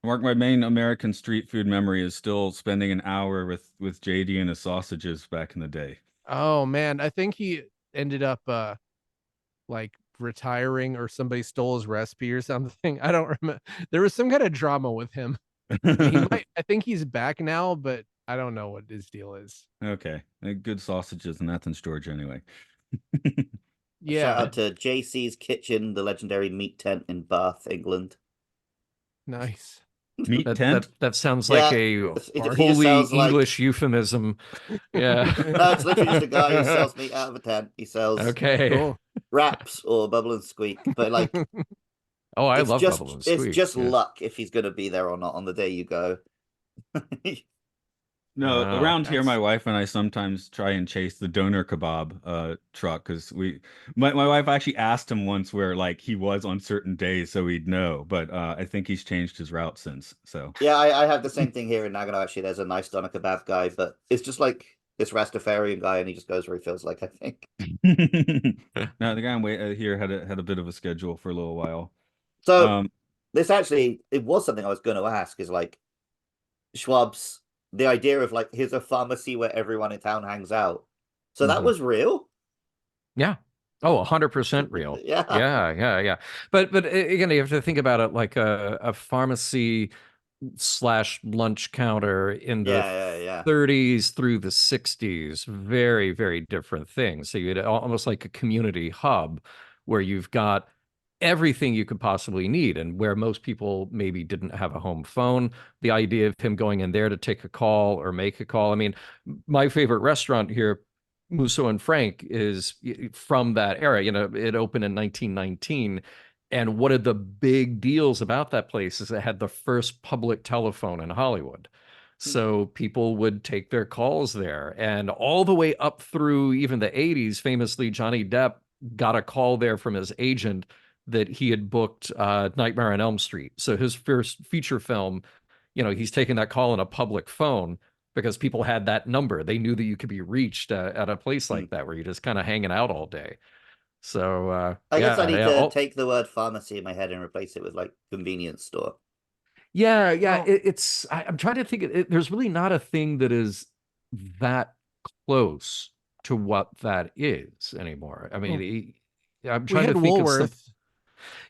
Mark, my main American street food memory is still spending an hour with JD and his sausages back in the day. Oh man, I think he ended up like retiring, or somebody stole his recipe or something. I don't remember. There was some kind of drama with him. I think he's back now, but I don't know what his deal is. Okay, good sausages in Athens, Georgia. Anyway, Yeah. Shout out to JC's Kitchen, the legendary meat tent in Bath, England. Nice. meat That, tent. that sounds Yeah, like a it just wholly sounds like- English euphemism. Yeah. No, it's literally just a guy who sells meat out of a tent. He sells Okay. Cool. wraps or bubble and squeak, but like Oh, I it's love just bubble and it's squeak. just Yeah. luck if he's gonna be there or not on the day you go. No, Oh, around here, that's- my wife and I sometimes try and chase the doner kebab truck because my wife actually asked him once where like he was on certain days so he'd know, but I think he's changed his route since. So Yeah, I have the same thing here in Nagano. Actually, there's a nice doner kebab guy, but it's just like this Rastafarian guy, and he just goes where he feels like, I think. no, the guy here had a bit of a schedule for a little while. So this actually, it was something I was going to ask. Is like Schwab's, the idea of like, here's a pharmacy where everyone in town hangs out. So that Mhm. was real. Yeah. Oh, 100% real. Yeah. Yeah. But again, you have to think about it like a pharmacy / lunch counter in the Yeah. 30s through the 60s. Very, very different things. So you had almost like a community hub where you've got everything you could possibly need, and where most people maybe didn't have a home phone. The idea of him going in there to take a call or make a call. I mean, my favorite restaurant here, Musso and Frank, is from that era. You know, it opened in 1919. And one of the big deals about that place is it had the first public telephone in Hollywood. So people would take their calls there. And all the way up through even the 80s, famously, Johnny Depp got a call there from his agent that he had booked Nightmare on Elm Street. So his first feature film, you know, he's taking that call on a public phone because people had that number. They knew that you could be reached at a place like that where you're just kind of hanging out all day. So I guess I need to all- take the word pharmacy in my head and replace it with like convenience store. Yeah. Well- I'm trying to think. There's really not a thing that is that close to what that is anymore. I mean, I'm We trying had to think of Woolworth.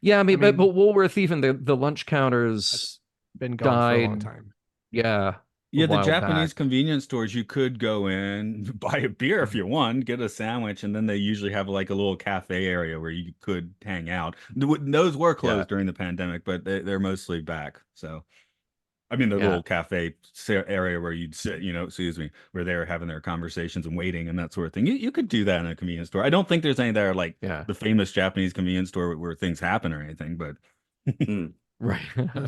Yeah, I mean, mean- but Woolworth, even the lunch counters Been gone for a long died. time. Yeah. Yeah, the while Japanese back. convenience stores, you could go in, buy a beer if you want, get a sandwich, and then they usually have like a little cafe area where you could hang out. Those were closed during the pandemic, but they're mostly back. So, I mean, the little cafe area where you'd sit, where they're having their conversations and waiting and that sort of thing. You could do that in a convenience store. I don't think there's any that are like the famous Japanese convenience store where things happen or anything, but Right.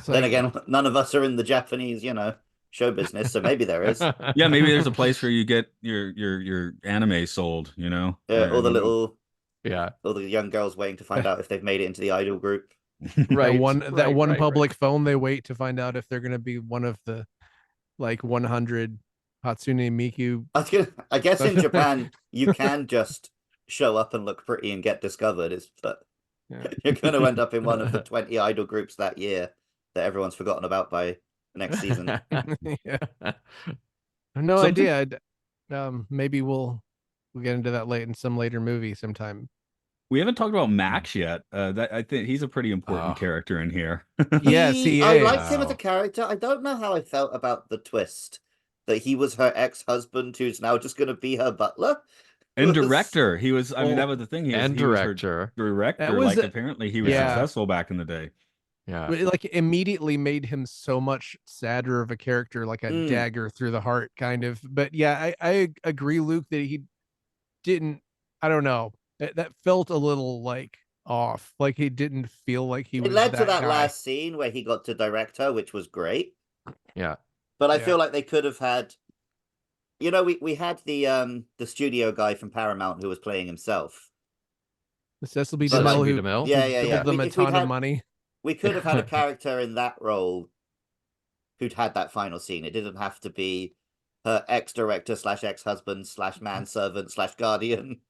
Then again, none of us are in the Japanese, show business, so maybe there is. yeah, maybe there's a place where you get your anime sold, Yeah, all the little all the young girls waiting to find out if they've made it into the idol group. Right. That one public phone they wait to find out if they're going to be one of the like 100 Hatsune Miku. I guess in Japan you can just show up and look pretty and get discovered. But Yeah. You're going to end up in one of the 20 idol groups that year that everyone's forgotten about by next season. Yeah. I have no Something- idea. Maybe we'll get into that in some later movie sometime. We haven't talked about Max yet. That I think he's a pretty important character in here. Yes, he I is. liked him as a character. I don't know how I felt about the twist that he was her ex-husband who's now just going to be her butler. And director. He was, I mean, that was the thing. He was director. her director. That was like, apparently he was successful back in the day. Yeah. It, like, immediately made him so much sadder of a character, like a dagger through the heart, kind of. But yeah, I agree, Luke, that he didn't, I don't know, that felt a little like off. Like he didn't feel like he was. It led to that guy. last scene where he got to direct her, which was great. Yeah. But I feel like they could have had, you know, we had the studio guy from Paramount who was playing himself. Cecil B. But, DeMille, like, who yeah. billed them a If we'd ton had- of money. We could have had a character in that role who'd had that final scene. It didn't have to be her ex-director / ex-husband / manservant / guardian.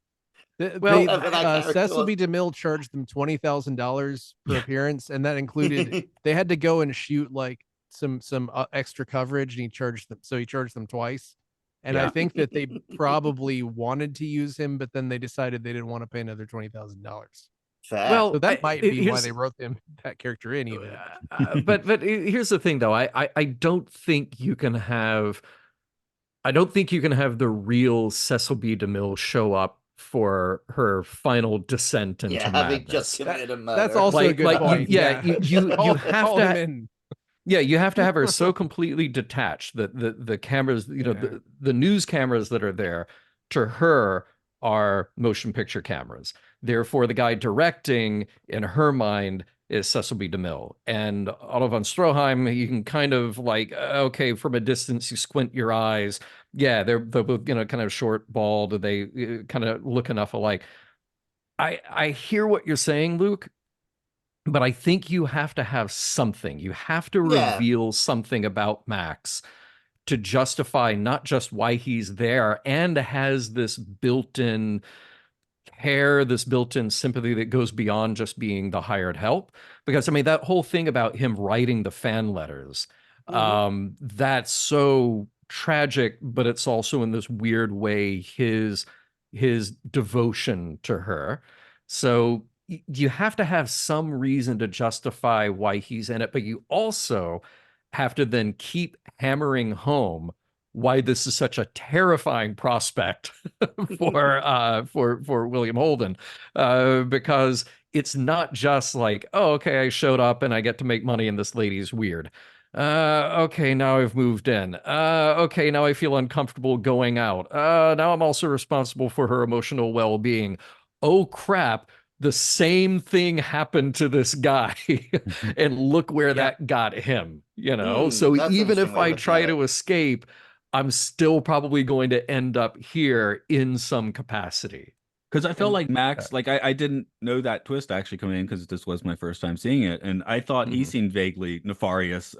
Well, Cecil B. DeMille charged them $20,000 per appearance, and that included they had to go and shoot like some extra coverage, and he charged them twice. And I think that they probably wanted to use him, but then they decided they didn't want to pay another $20,000. Fair. Well, So that might be why they wrote that character in, even. But here's the thing, though. I don't think you can have. I don't think you can have the real Cecil B. DeMille show up for her final descent into madness. Having just committed a murder. That's also a good point. You have to. In. Yeah, you have to have her so completely detached that the cameras, the news cameras that are there to her are motion picture cameras. Therefore, the guy directing, in her mind, is Cecil B. DeMille. And Otto von Stroheim, you can kind of like, okay, from a distance, you squint your eyes. Yeah, they're both, kind of short, bald. They kind of look enough alike. I hear what you're saying, Luke. But I think you have to have something. You have to reveal something about Max to justify not just why he's there and has this built-in care, this built-in sympathy that goes beyond just being the hired help. Because, I mean, that whole thing about him writing the fan letters, that's so tragic, but it's also in this weird way his devotion to her. So you have to have some reason to justify why he's in it, but you also have to then keep hammering home why this is such a terrifying prospect for William Holden, because it's not just like, oh, okay, I showed up and I get to make money and this lady's weird. Okay, now I've moved in. Okay, now I feel uncomfortable going out. Now I'm also responsible for her emotional well-being. Oh crap, the same thing happened to this guy and look where that got him, So even if I try to escape, I'm still probably going to end up here in some capacity. Because I felt like Max, like I didn't know that twist actually coming in because this was my first time seeing it, and I thought he seemed vaguely nefarious,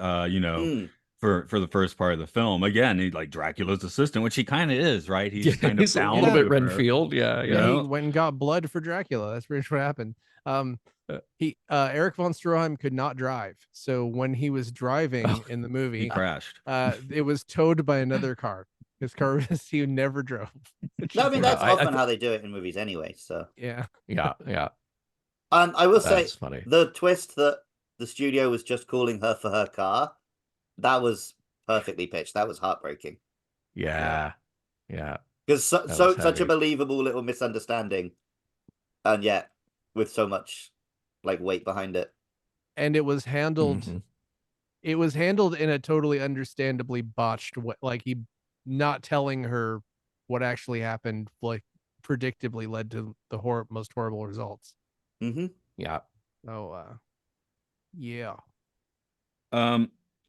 for the first part of the film. Again, he like Dracula's assistant, which he kind of is, right? He's kind of a little bit Renfield, He went and got blood for Dracula. That's pretty much what happened. Eric von Stroheim could not drive, so when he was driving in the movie, he crashed. It was towed by another car. His car he never drove. No, I mean that's often how they do it in movies anyway. So yeah. I will say funny. The twist that the studio was just calling her for her car, that was perfectly pitched. That was heartbreaking. Yeah. Because such a believable little misunderstanding, and yet with so much like weight behind it. And it was handled. It was handled in a totally understandably botched way. Like he not telling her what actually happened, like predictably led to the most horrible results. Yeah. Oh, yeah.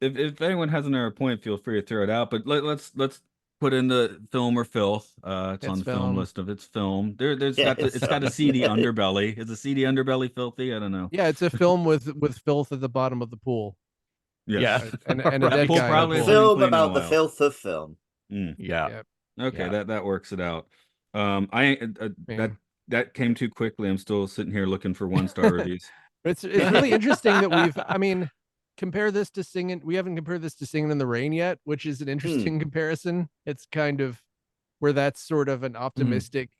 If anyone has another point, feel free to throw it out. But let's put in the film or filth. It's on the film list of its film. It's got a seedy underbelly. Is a seedy underbelly filthy? I don't know. Yeah, it's a film with filth at the bottom of the pool. Yes. Yeah, and a dead guy. Probably a film about the filth of film. Okay, that works it out. That that came too quickly. I'm still sitting here looking for 1-star reviews. It's really interesting that I mean, compare this to Singing. We haven't compared this to Singing in the Rain yet, which is an interesting comparison. It's kind of where that's sort of an optimistic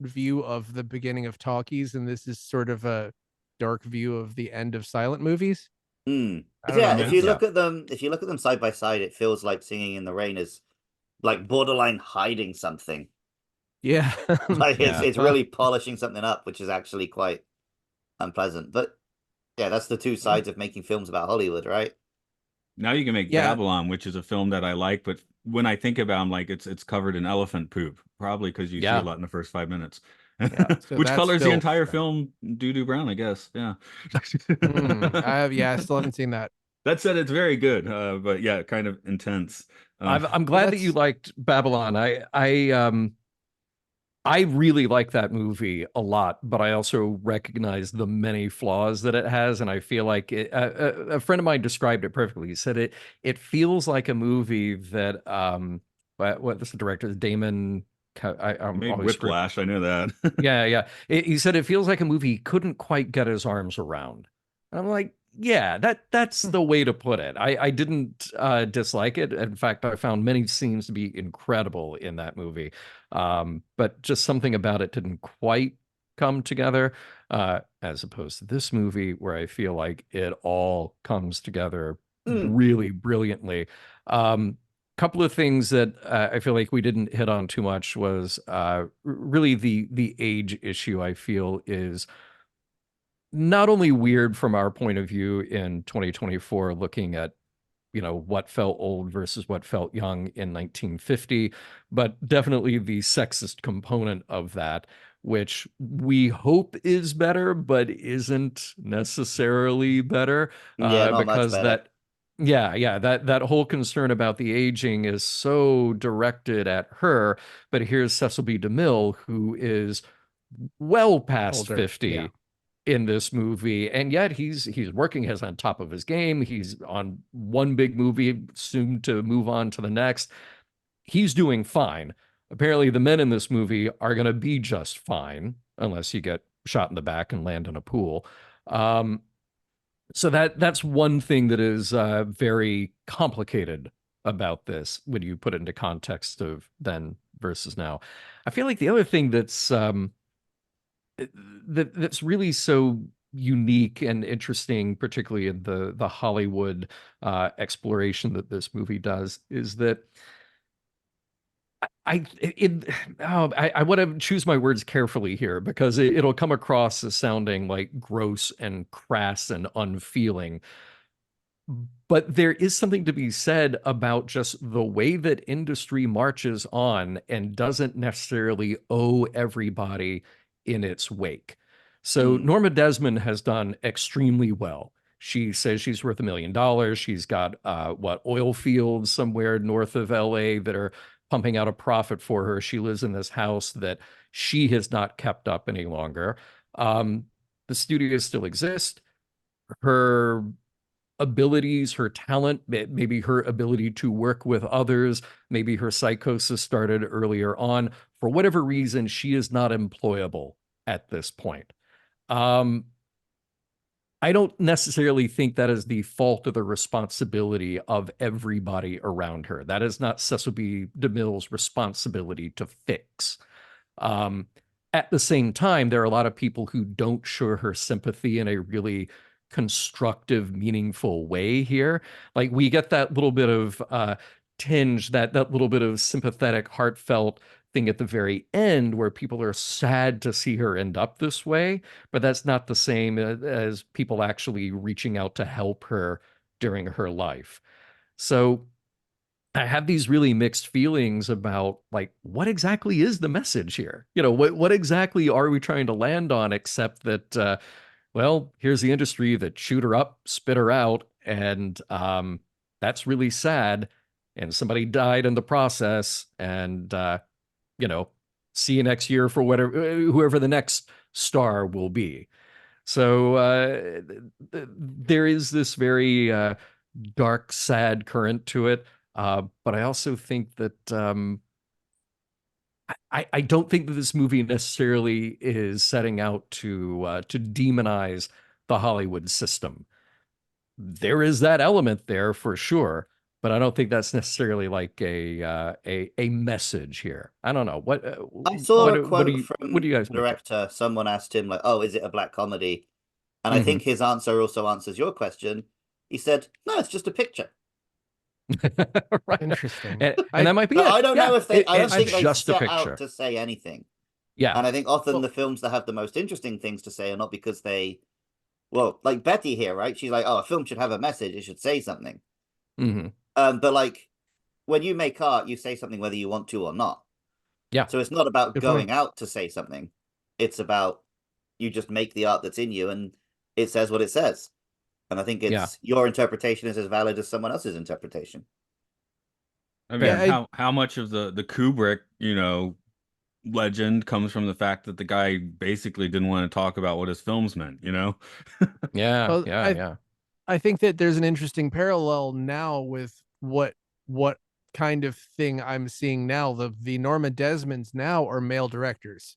view of the beginning of talkies, and this is sort of a dark view of the end of silent movies. Yeah, know. if you look at them side by side, it feels like Singing in the Rain is like borderline hiding something. Yeah. Like it's really polishing something up, which is actually quite unpleasant. But yeah, that's the two sides of making films about Hollywood, right? Now you can make Babylon, which is a film that I like, but when I think about it, I'm like, it's covered in elephant poop, probably because you see a lot in the first 5 minutes. So Which colors the Filth. entire film doo-doo brown, I guess. Yeah. I still haven't seen that. That said, it's very good, but yeah, kind of intense. I'm glad that you liked Babylon. I really like that movie a lot, but I also recognize the many flaws that it has, and I feel like a friend of mine described it perfectly. He said it feels like a movie that what's the director, Damon. I'm made always Whiplash. I know that. yeah. He said it feels like a movie he couldn't quite get his arms around. And I'm like, yeah, that's the way to put it. I didn't dislike it. In fact, I found many scenes to be incredible in that movie. But just something about it didn't quite come together, as opposed to this movie where I feel like it all comes together really brilliantly. Couple of things that I feel like we didn't hit on too much was really the age issue. I feel is not only weird from our point of view in 2024, looking at what felt old versus what felt young in 1950, but definitely the sexist component of that, which we hope is better, but isn't necessarily better. Yeah, not much Because better. that whole concern about the aging is so directed at her. But here's Cecil B. DeMille, who is well past Older, 50 in this movie, and yet he's working, he's on top of his game. He's on one big movie, soon to move on to the next. He's doing fine. Apparently the men in this movie are going to be just fine unless you get shot in the back and land in a pool. So that's one thing that is very complicated about this when you put it into context of then versus now. I feel like the other thing that's really so unique and interesting, particularly in the Hollywood exploration that this movie does, is that I want to choose my words carefully here because it'll come across as sounding like gross and crass and unfeeling. But there is something to be said about just the way that industry marches on and doesn't necessarily owe everybody in its wake. So Norma Desmond has done extremely well. She says she's worth $1 million. She's got oil fields somewhere north of LA that are pumping out a profit for her. She lives in this house that she has not kept up any longer. The studios still exist. Her abilities, her talent, maybe her ability to work with others, maybe her psychosis started earlier on. For whatever reason, she is not employable at this point. I don't necessarily think that is the fault or the responsibility of everybody around her. That is not Cecil B. DeMille's responsibility to fix. At the same time, there are a lot of people who don't show her sympathy in a really constructive, meaningful way here. Like we get that little bit of tinge, that little bit of sympathetic, heartfelt thing at the very end where people are sad to see her end up this way, but that's not the same as people actually reaching out to help her during her life. So I have these really mixed feelings about like what exactly is the message here? What exactly are we trying to land on, except that well, here's the industry that chewed her up, spit her out, and that's really sad. And somebody died in the process, and see you next year for whoever the next star will be. So there is this very dark, sad current to it. But I also think that I don't think that this movie necessarily is setting out to demonize the Hollywood system. There is that element there for sure, but I don't think that's necessarily like a message here. I don't know I saw a quote what from do you guys the make of director. Someone asked him like, "Oh, is it a black comedy?" And I it? think his answer also answers your question. He said, "No, it's just a picture." Right. Interesting. And that might be But it. I don't Yeah, know if they. I don't it's think they just a set out picture. to say anything. Yeah. And I think often Well, the films that have the most interesting things to say are not because they, well, like Betty here, right? She's like, "Oh, a film should have a message. It should say something." Hmm. But like when you make art, you say something whether you want to or not. Yeah. So it's not about good point. going out to say something. It's about you just make the art that's in you and it says what it says. And I think Yeah. it's your interpretation is as valid as someone else's interpretation. I Fair. mean, how much of the Kubrick, legend comes from the fact that the guy basically didn't want to talk about what his films meant, Yeah. Well, Yeah. Yeah. I think that there's an interesting parallel now with what kind of thing I'm seeing now. The Norma Desmonds now are male directors,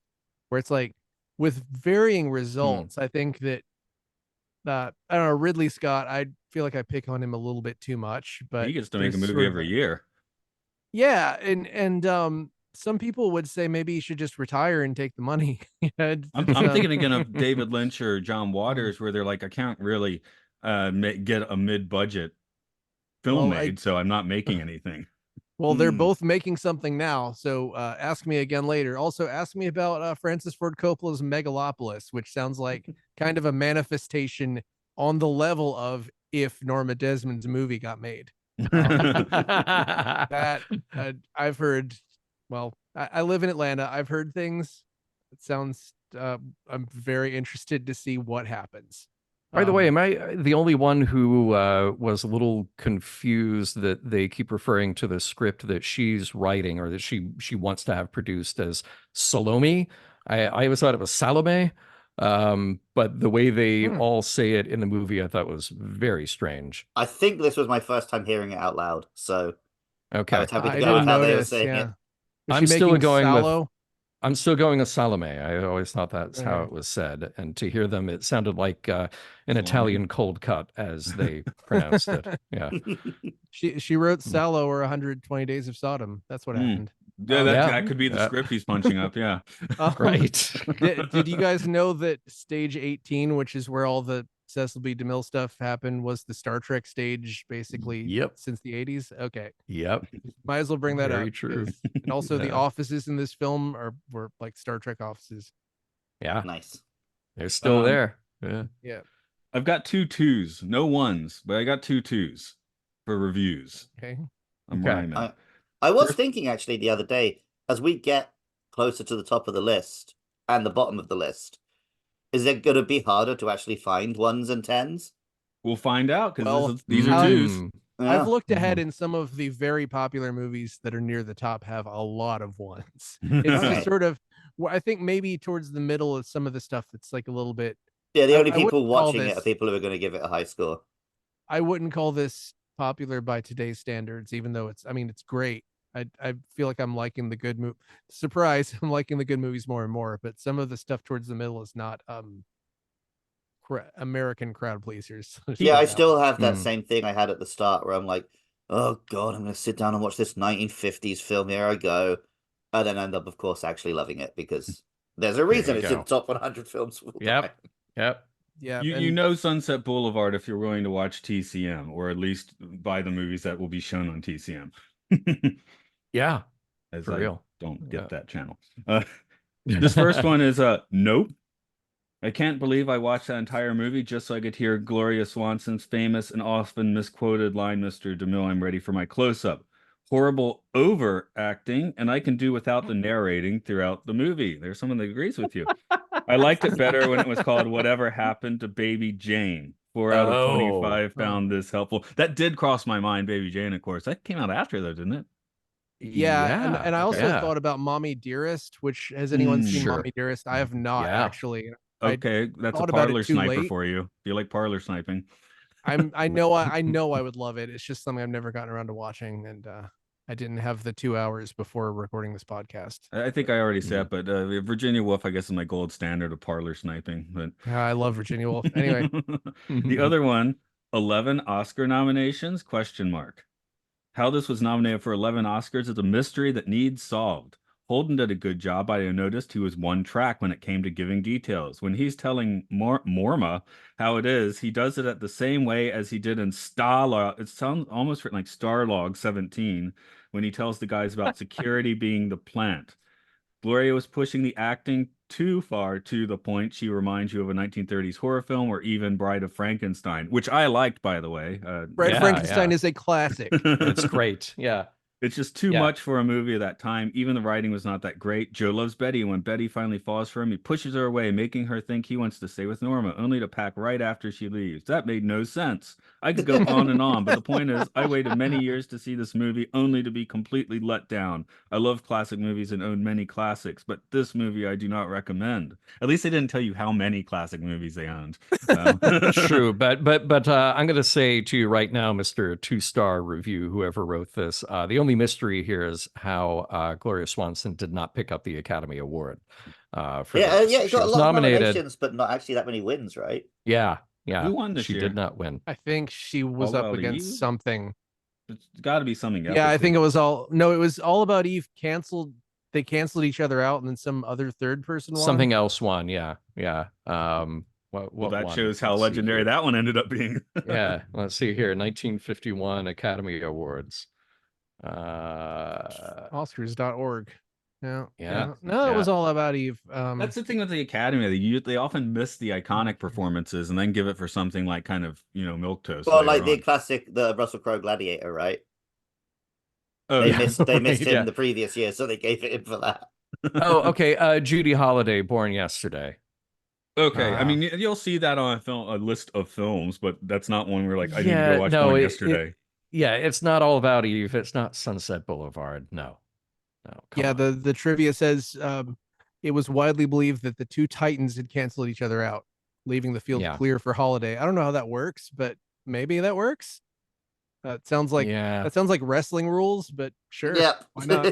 where it's like with varying results. I think that I don't know, Ridley Scott, I feel like I pick on him a little bit too much, He but gets to make a there's movie sort of every year. yeah, and some people would say maybe he should just retire and take the money. I'm thinking again of David Lynch or John Waters, where they're like, I can't really get a mid-budget film well, made, so I'm not making anything. well, they're both making something now, so ask me again later. Also, ask me about Francis Ford Coppola's Megalopolis, which sounds like kind of a manifestation on the level of if Norma Desmond's movie got made. That I've heard. Well, I live in Atlanta. I've heard things. It sounds. I'm very interested to see what happens. By the way, am I the only one who was a little confused that they keep referring to the script that she's writing or that she wants to have produced as Salome? I always thought it was Salome, but the way they all say it in the movie, I thought was very strange. I think this was my first time hearing it out loud, so I Okay, was happy to I go with didn't how they were notice. saying it. Yeah. Was I'm she still making going with Salo? I'm still going with Salome. I always thought that's how Okay. it was said, and to hear them, it sounded like an Salami. Italian cold cut as they pronounced it. Yeah. She wrote Salo or 120 Days of Sodom. That's what happened. Yeah, Yeah. that could be the script he's punching up. Yeah. Right. Did you guys know that stage 18, which is where all the Cecil B. DeMille stuff happened, was the Star Trek stage basically Yep. since the 80s? Okay. Yep. Might as well bring that Very up. true. And also the Yeah. offices in this film were like Star Trek offices. Yeah. Nice. They're still there. Yeah. Yeah. I've got 2 2s, no 1s, but I got 2 2s for reviews. Okay. I'm Okay. rhyming. I was thinking actually the other day, as we get closer to the top of the list and the bottom of the list, is it going to be harder to actually find 1s and 10s? We'll find out because Well, these are 2s. I've looked ahead and some of the very popular movies that are near the top have a lot of 1s. It's just sort of, I think maybe towards the middle of some of the stuff that's like a little bit. Yeah, the only I wouldn't people call watching it this- are people who are going to give it a high score. I wouldn't call this popular by today's standards, even though it's great. I feel like I'm liking the good movie. Surprise, I'm liking the good movies more and more, but some of the stuff towards the middle is not American crowd pleasers. Yeah, I still have that same thing I had at the start where I'm like, oh God, I'm going to sit down and watch this 1950s film. Here I go. And then end up, of course, actually loving it because there's a reason it's in the top 100 films. Of all time. Yep. Yeah. You know Sunset Boulevard if you're willing to watch TCM or at least buy the movies that will be shown on TCM. Yeah. As For I real. don't get that channel. This first one is nope. I can't believe I watched that entire movie just so I could hear Gloria Swanson's famous and often misquoted line, Mr. DeMille, I'm ready for my close-up. Horrible overacting, and I can do without the narrating throughout the movie. There's someone that agrees with you. I liked it better when it was called Whatever Happened to Baby Jane. 4 out of 25 found this helpful. That did cross my mind, Baby Jane, of course. That came out after, though, didn't it? Yeah. And I also thought about Mommy Dearest, which has anyone seen Mommy Dearest? I have not actually. Okay, that's a parlor sniper for you. Do you like parlor sniping? I know I would love it. It's just something I've never gotten around to watching, and I didn't have the 2 hours before recording this podcast. I think I already said, but Virginia Woolf, I guess, is my gold standard of parlor sniping. But I love Virginia Woolf. Anyway, the other one, 11 Oscar nominations? Question mark. How this was nominated for 11 Oscars is a mystery that needs solved. Holden did a good job. I noticed he was one track when it came to giving details. When he's telling Morma how it is, he does it at the same way as he did in Starlog. It sounds almost like Starlog 17 when he tells the guys about security being the plant. Gloria was pushing the acting too far to the point she reminds you of a 1930s horror film or even Bride of Frankenstein, which I liked, by the way. Bride of Frankenstein is a classic. It's great. Yeah. It's just too much for a movie of that time. Even the writing was not that great. Joe loves Betty, and when Betty finally falls for him, he pushes her away, making her think he wants to stay with Norma, only to pack right after she leaves. That made no sense. I could go on and on, but the point is, I waited many years to see this movie, only to be completely let down. I love classic movies and own many classics, but this movie I do not recommend. At least they didn't tell you how many classic movies they owned. True, but I'm going to say to you right now, Mr. Two-Star Review, whoever wrote this, the only mystery here is how Gloria Swanson did not pick up the Academy Award for this. It She got a was lot of nominated. nominations, but not actually that many wins, right? Yeah. Who won this She year? did not win. I think she was All up About against Eve? something. It's got to be something else. Yeah, I think it was all about Eve canceled. They canceled each other out, and then some other third person won. Something else won. Yeah. What that won? shows how Let's see legendary here. that one ended up being. Yeah. Let's see here. 1951 Academy Awards. Oscars.org. Yeah. No, it was all about Eve. That's the thing with the Academy. They often miss the iconic performances and then give it for something like kind of, milquetoast. Well, like the on. classic, the Russell Crowe Gladiator, right? Oh, They yeah. missed Right, him the previous year, so they gave it him for that. Oh, okay. Judy Holliday, Born Yesterday. Okay, I mean, you'll see that on a list of films, but that's not one where I didn't go watch no, one yesterday. It's not all about Eve. It's not Sunset Boulevard. No. Yeah, on. the trivia says it was widely believed that the two Titans had canceled each other out, leaving the field clear for Holiday. I don't know how that works, but maybe that works. It sounds like wrestling rules, but sure. Yep. Why not?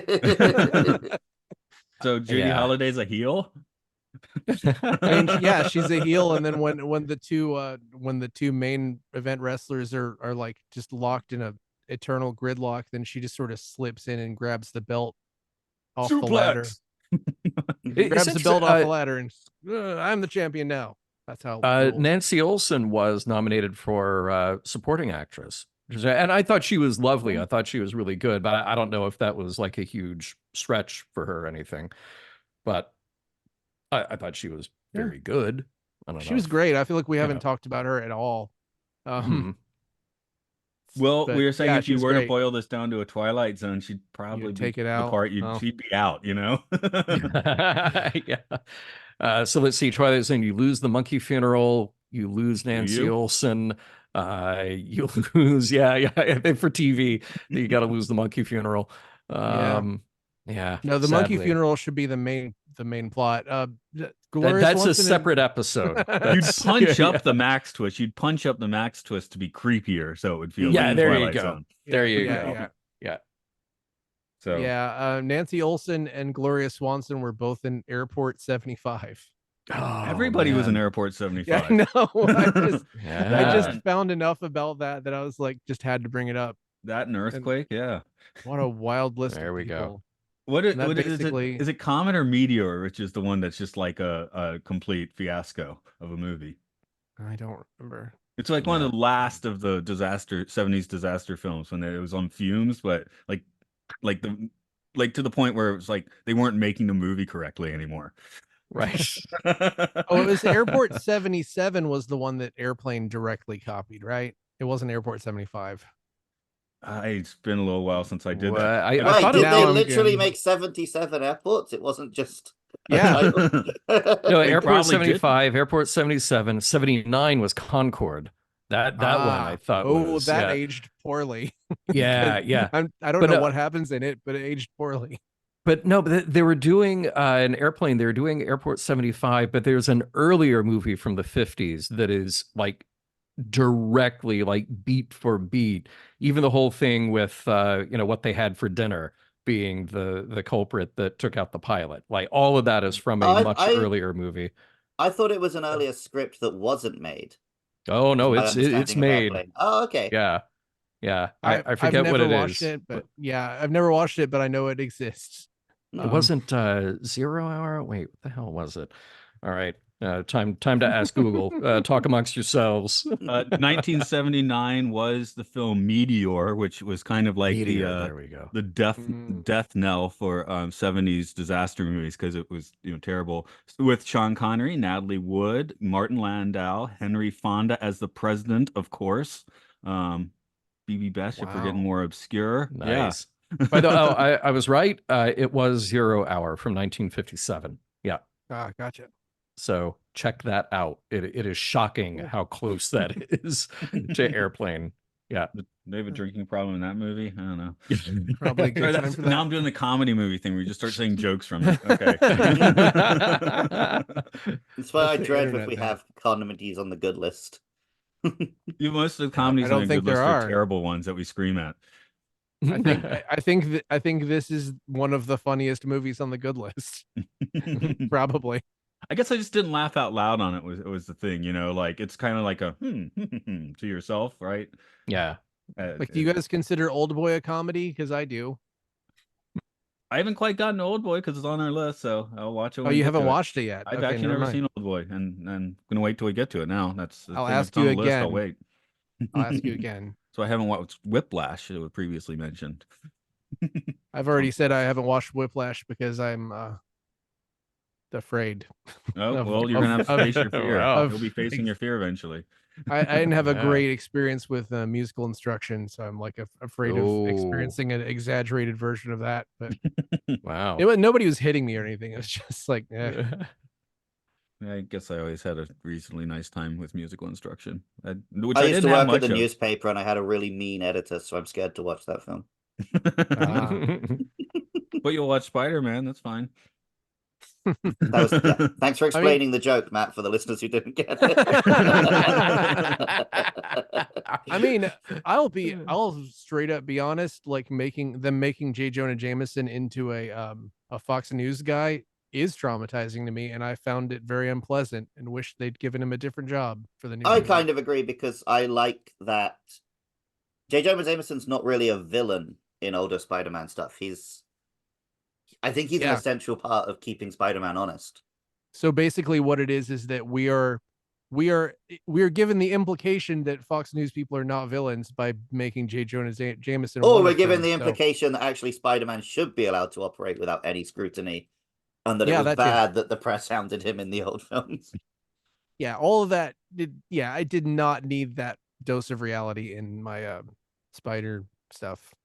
So Judy Holliday's a heel? I mean, yeah, she's a heel, and then when the two main event wrestlers are like just locked in a eternal gridlock, then she just sort of slips in and grabs the belt off the ladder. Grabs the belt off the ladder and I'm the champion now. That's how. Nancy Olsen was nominated for supporting actress, and I thought she was lovely. I thought she was really good, but I don't know if that was like a huge stretch for her or anything. But I thought she was very good. I don't know. She was great. I feel like we haven't talked about her at all. Well, we were saying if you were great. to boil this down to a Twilight Zone, she'd probably take it the out. part she'd be out, Yeah. So let's see. Twilight Zone. You lose the monkey funeral. You lose Nancy Olsen. You lose. I think for TV, you got to lose the monkey funeral. No, the monkey funeral should be the main plot. That's a separate episode. You'd punch up the Max twist. You'd punch up the Max twist to be creepier, so it would feel. Yeah, like there Twilight you go. Zone. There you go. Yeah. So Nancy Olsen and Gloria Swanson were both in Airport 75. Oh, everybody was in Airport 75. Yeah, I know. I just found enough about that I was like, just had to bring it up. That and Earthquake, What a wild list. There we go. What is it? Is it Comet or Meteor, which is the one that's just like a complete fiasco of a movie? I don't remember. It's like one of the last of the 70s disaster films when it was on fumes, but like to the point where it was like they weren't making the movie correctly anymore. Right. It was Airport 77 was the one that Airplane directly copied, right? It wasn't Airport 75. It's been a little while since I did that. I thought did they literally make 77 airports? It wasn't just no, Airport 75, Airport 77, 79 was Concorde. That one I thought was aged poorly. Yeah. I don't know what happens in it, but it aged poorly. But no, they were doing an Airplane. They were doing Airport 75, but there's an earlier movie from the 50s that is like directly, like beat for beat. Even the whole thing with what they had for dinner being the culprit that took out the pilot. Like all of that is from a much I earlier movie. I thought it was an earlier script that wasn't made. Oh Is no, my it's understanding of made. Airplane. Oh, okay. Yeah. Yeah. I I've forget what never it watched is. it, but yeah, I've never watched it, but I know it exists. It wasn't 0 Hour. Wait, what the hell was it? All right. Time to ask Google. Talk amongst yourselves. 1979 was the film Meteor, which was kind of like Meteor, there we go. the death knell for 70s disaster movies because it was terrible. With Sean Connery, Natalie Wood, Martin Landau, Henry Fonda as the president, of course. BB Best, if we're getting Wow. more obscure. Nice. By the way, I was right. It was 0 Hour from 1957. Yeah. Ah, gotcha. So check that out. It is shocking how close that is to Airplane. Yeah. Do they have a drinking problem in that movie? I don't know. Probably a good Or time for that. now I'm doing the comedy movie thing where you just start saying jokes from it. Okay. It's why I the dread if internet we thing. have comedies on the good list. Most of the comedies don't on a think good list there are are. terrible ones that we scream at. I think this is one of the funniest movies on the good list. Probably. I guess I just didn't laugh out loud on it. Was the thing, like it's kind of like a to yourself, right? Yeah. Like, do you guys consider Old Boy a comedy? Because I do. I haven't quite gotten to Old Boy because it's on our list, so I'll watch it. Oh, When we you get haven't to it. watched it yet? I've Okay, actually never never mind. seen Old Boy, and gonna wait till we get to it. Now that's the I'll thing. ask It's on you the list. I'll again. wait. I'll ask you again. So I haven't watched Whiplash. It was previously mentioned. I've already said I haven't watched Whiplash because I'm afraid. Oh, well, you're gonna have to face your fear. Wow. You'll be facing your fear eventually. I didn't have a Yeah. great experience with musical instruction, so I'm like afraid of Oh. experiencing an exaggerated version of that. But Wow. nobody was hitting me or anything. It was just like, I guess I always had a reasonably nice time with musical instruction, which I I used to didn't have work at much the of. newspaper and I had a really mean editor, so I'm scared to watch that film. But you'll watch Spider-Man. That's fine. That was Thanks for explaining the joke, Matt, for the listeners who didn't get it. I mean, I'll straight up be honest. Like making J. Jonah Jameson into a Fox News guy is traumatizing to me, and I found it very unpleasant and wish they'd given him a different job for the new. I kind of agree because I like that J. Jonah Jameson's not really a villain in older Spider-Man stuff. I think he's an essential part of keeping Spider-Man honest. So basically what it is that we are given the implication that Fox News people are not villains by making J. Jonah Jameson. Or we're given the implication that actually Spider-Man should be allowed to operate without any scrutiny, and that it was bad that the press hounded him in the old films. Yeah, all of that I did not need that dose of reality in my Spider stuff.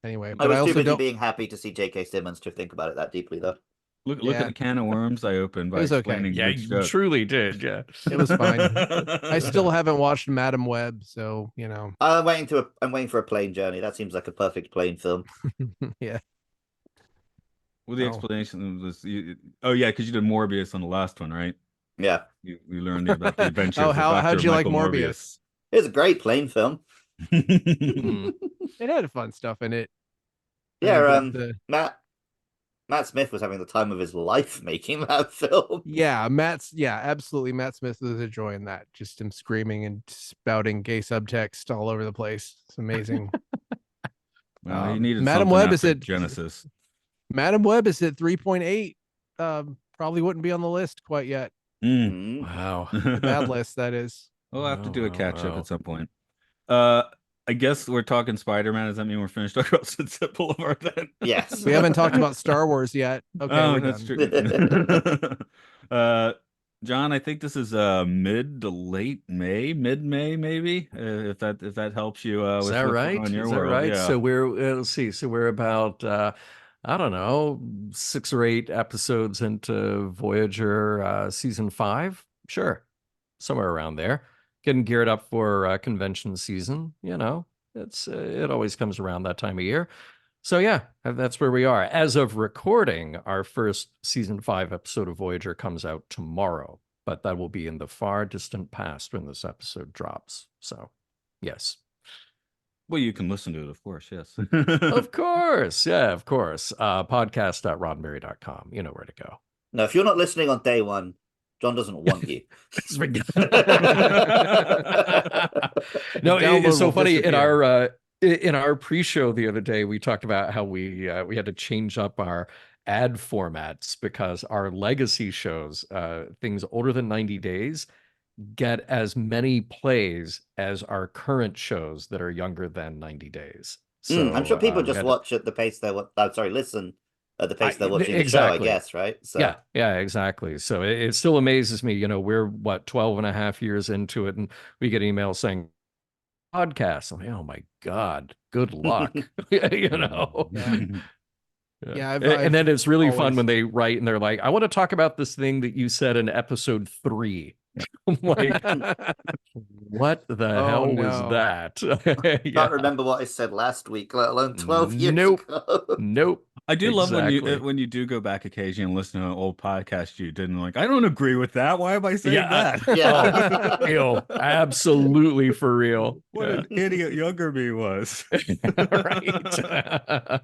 Anyway, I was too busy being happy to see J.K. Simmons to think about it that deeply, though. Look at the can of worms I opened by explaining. Yeah, you truly did. Yeah, it was fine. I still haven't watched Madam Web, so I'm waiting for a plane journey. That seems like a perfect plane film. Yeah. Well, the explanation was, because you did Morbius on the last one, right? Yeah. You learned about the adventures. How'd you like Morbius? It was a great plane film. It had fun stuff in it. Yeah, Matt Smith was having the time of his life making that film. Yeah, absolutely. Matt Smith was a joy in that. Just him screaming and spouting gay subtext all over the place. It's amazing. Well, he needed Madam Web is at Genesis. Madam Web is at 3.8. Probably wouldn't be on the list quite yet. Wow. The bad list, that is. We'll have to do a catch up at some point. I guess we're talking Spider-Man. Does that mean we're finished talking about Sunset Boulevard then? Yes. We haven't talked about Star Wars yet. Okay, we're that's done. True. John, I think this is mid to late May, mid-May maybe, if that helps you. Is that right? On your is that world. right? Yeah. So let's see. So we're about I don't know, 6 or 8 episodes into Voyager season 5. Sure, somewhere around there. Getting geared up for convention season. It always comes around that time of year. So yeah, that's where we are. As of recording, our first season 5 episode of Voyager comes out tomorrow. but that will be in the far distant past when this episode drops. So, yes. Well, you can listen to it, of course. Yes. Of course. Yeah, of course. Podcast.roddenberry.com. You know where to go. No, if you're not listening on day one, John doesn't want you. No, Download it's so will funny disappear. in our pre-show the other day, we talked about how we had to change up our ad formats because our legacy shows, things older than 90 days, get as many plays as our current shows that are younger than 90 days. So I'm sure people we just had watch at the pace listen at the pace they're watching the show, I exactly. guess, right? So Yeah, exactly. So it still amazes me, we're what, 12 and a half years into it, and we get emails saying podcast. I'm like, oh my God, good luck. Yeah. Yeah, And then it's really fun always- when they write and they're like, I want to talk about this thing that you said in episode 3. I'm like, what the Oh, hell no. was that? Yeah. can't remember what I said last week, let alone 12 years Nope. ago. Nope. I do love Exactly. when you do go back occasionally and listen to an old podcast you did, and like, I don't agree with that. Why am I saying that? Yeah. Oh, real. Absolutely for real. What an idiot younger me was. Right.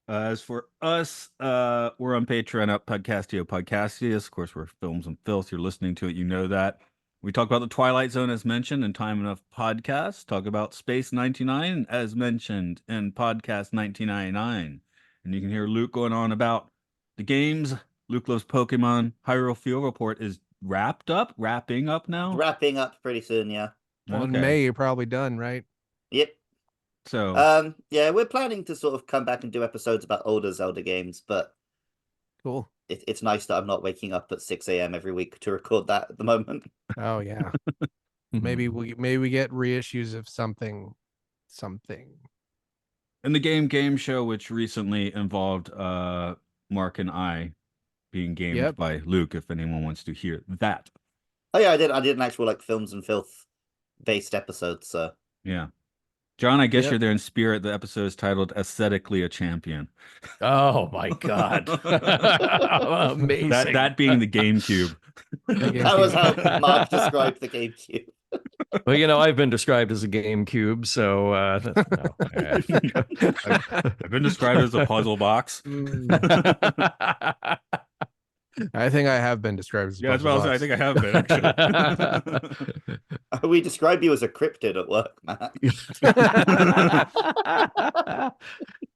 As for us, we're on Patreon at Podcastius. Of course, we're Films and Filth. You're listening to it, you know that. We talk about the Twilight Zone as mentioned in Time Enough Podcast. Talk about Space 99 as mentioned in Podcast 1999. And you can hear Luke going on about the games. Luke loves Pokemon. Hyrule Field Report is wrapping up now. Wrapping up pretty soon, yeah. Well, in Okay. May, you're probably done, right? Yep. So Yeah, we're planning to sort of come back and do episodes about older Zelda games, but Cool. it's nice that I'm not waking up at 6 a.m. every week to record that at the moment. Oh yeah. Maybe we get reissues of something. and the game show, which recently involved Mark and I being gamed Yep. by Luke, if anyone wants to hear that. Oh yeah, I did an actual like Films and Filth based episode, so Yeah. John, I guess Yep. you're there in spirit. The episode is titled Aesthetically a Champion. Oh my God. Amazing. That being the GameCube. that was how Mark described the GameCube. Well, I've been described as a GameCube, so I've been described as a puzzle box. I think I have been described as a Yeah, that's what I was saying. I think I have been, actually. We describe you as a cryptid at work, Matt.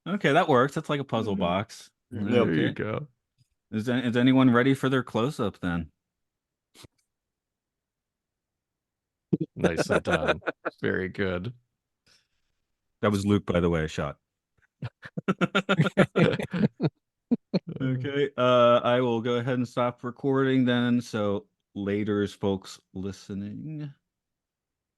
Okay, that works. That's like a puzzle box. There you go. Is anyone ready for their close-up then? Nicely done. Very good. That was Luke, by the way, a shot. Okay, I will go ahead and stop recording then. So laters, folks listening.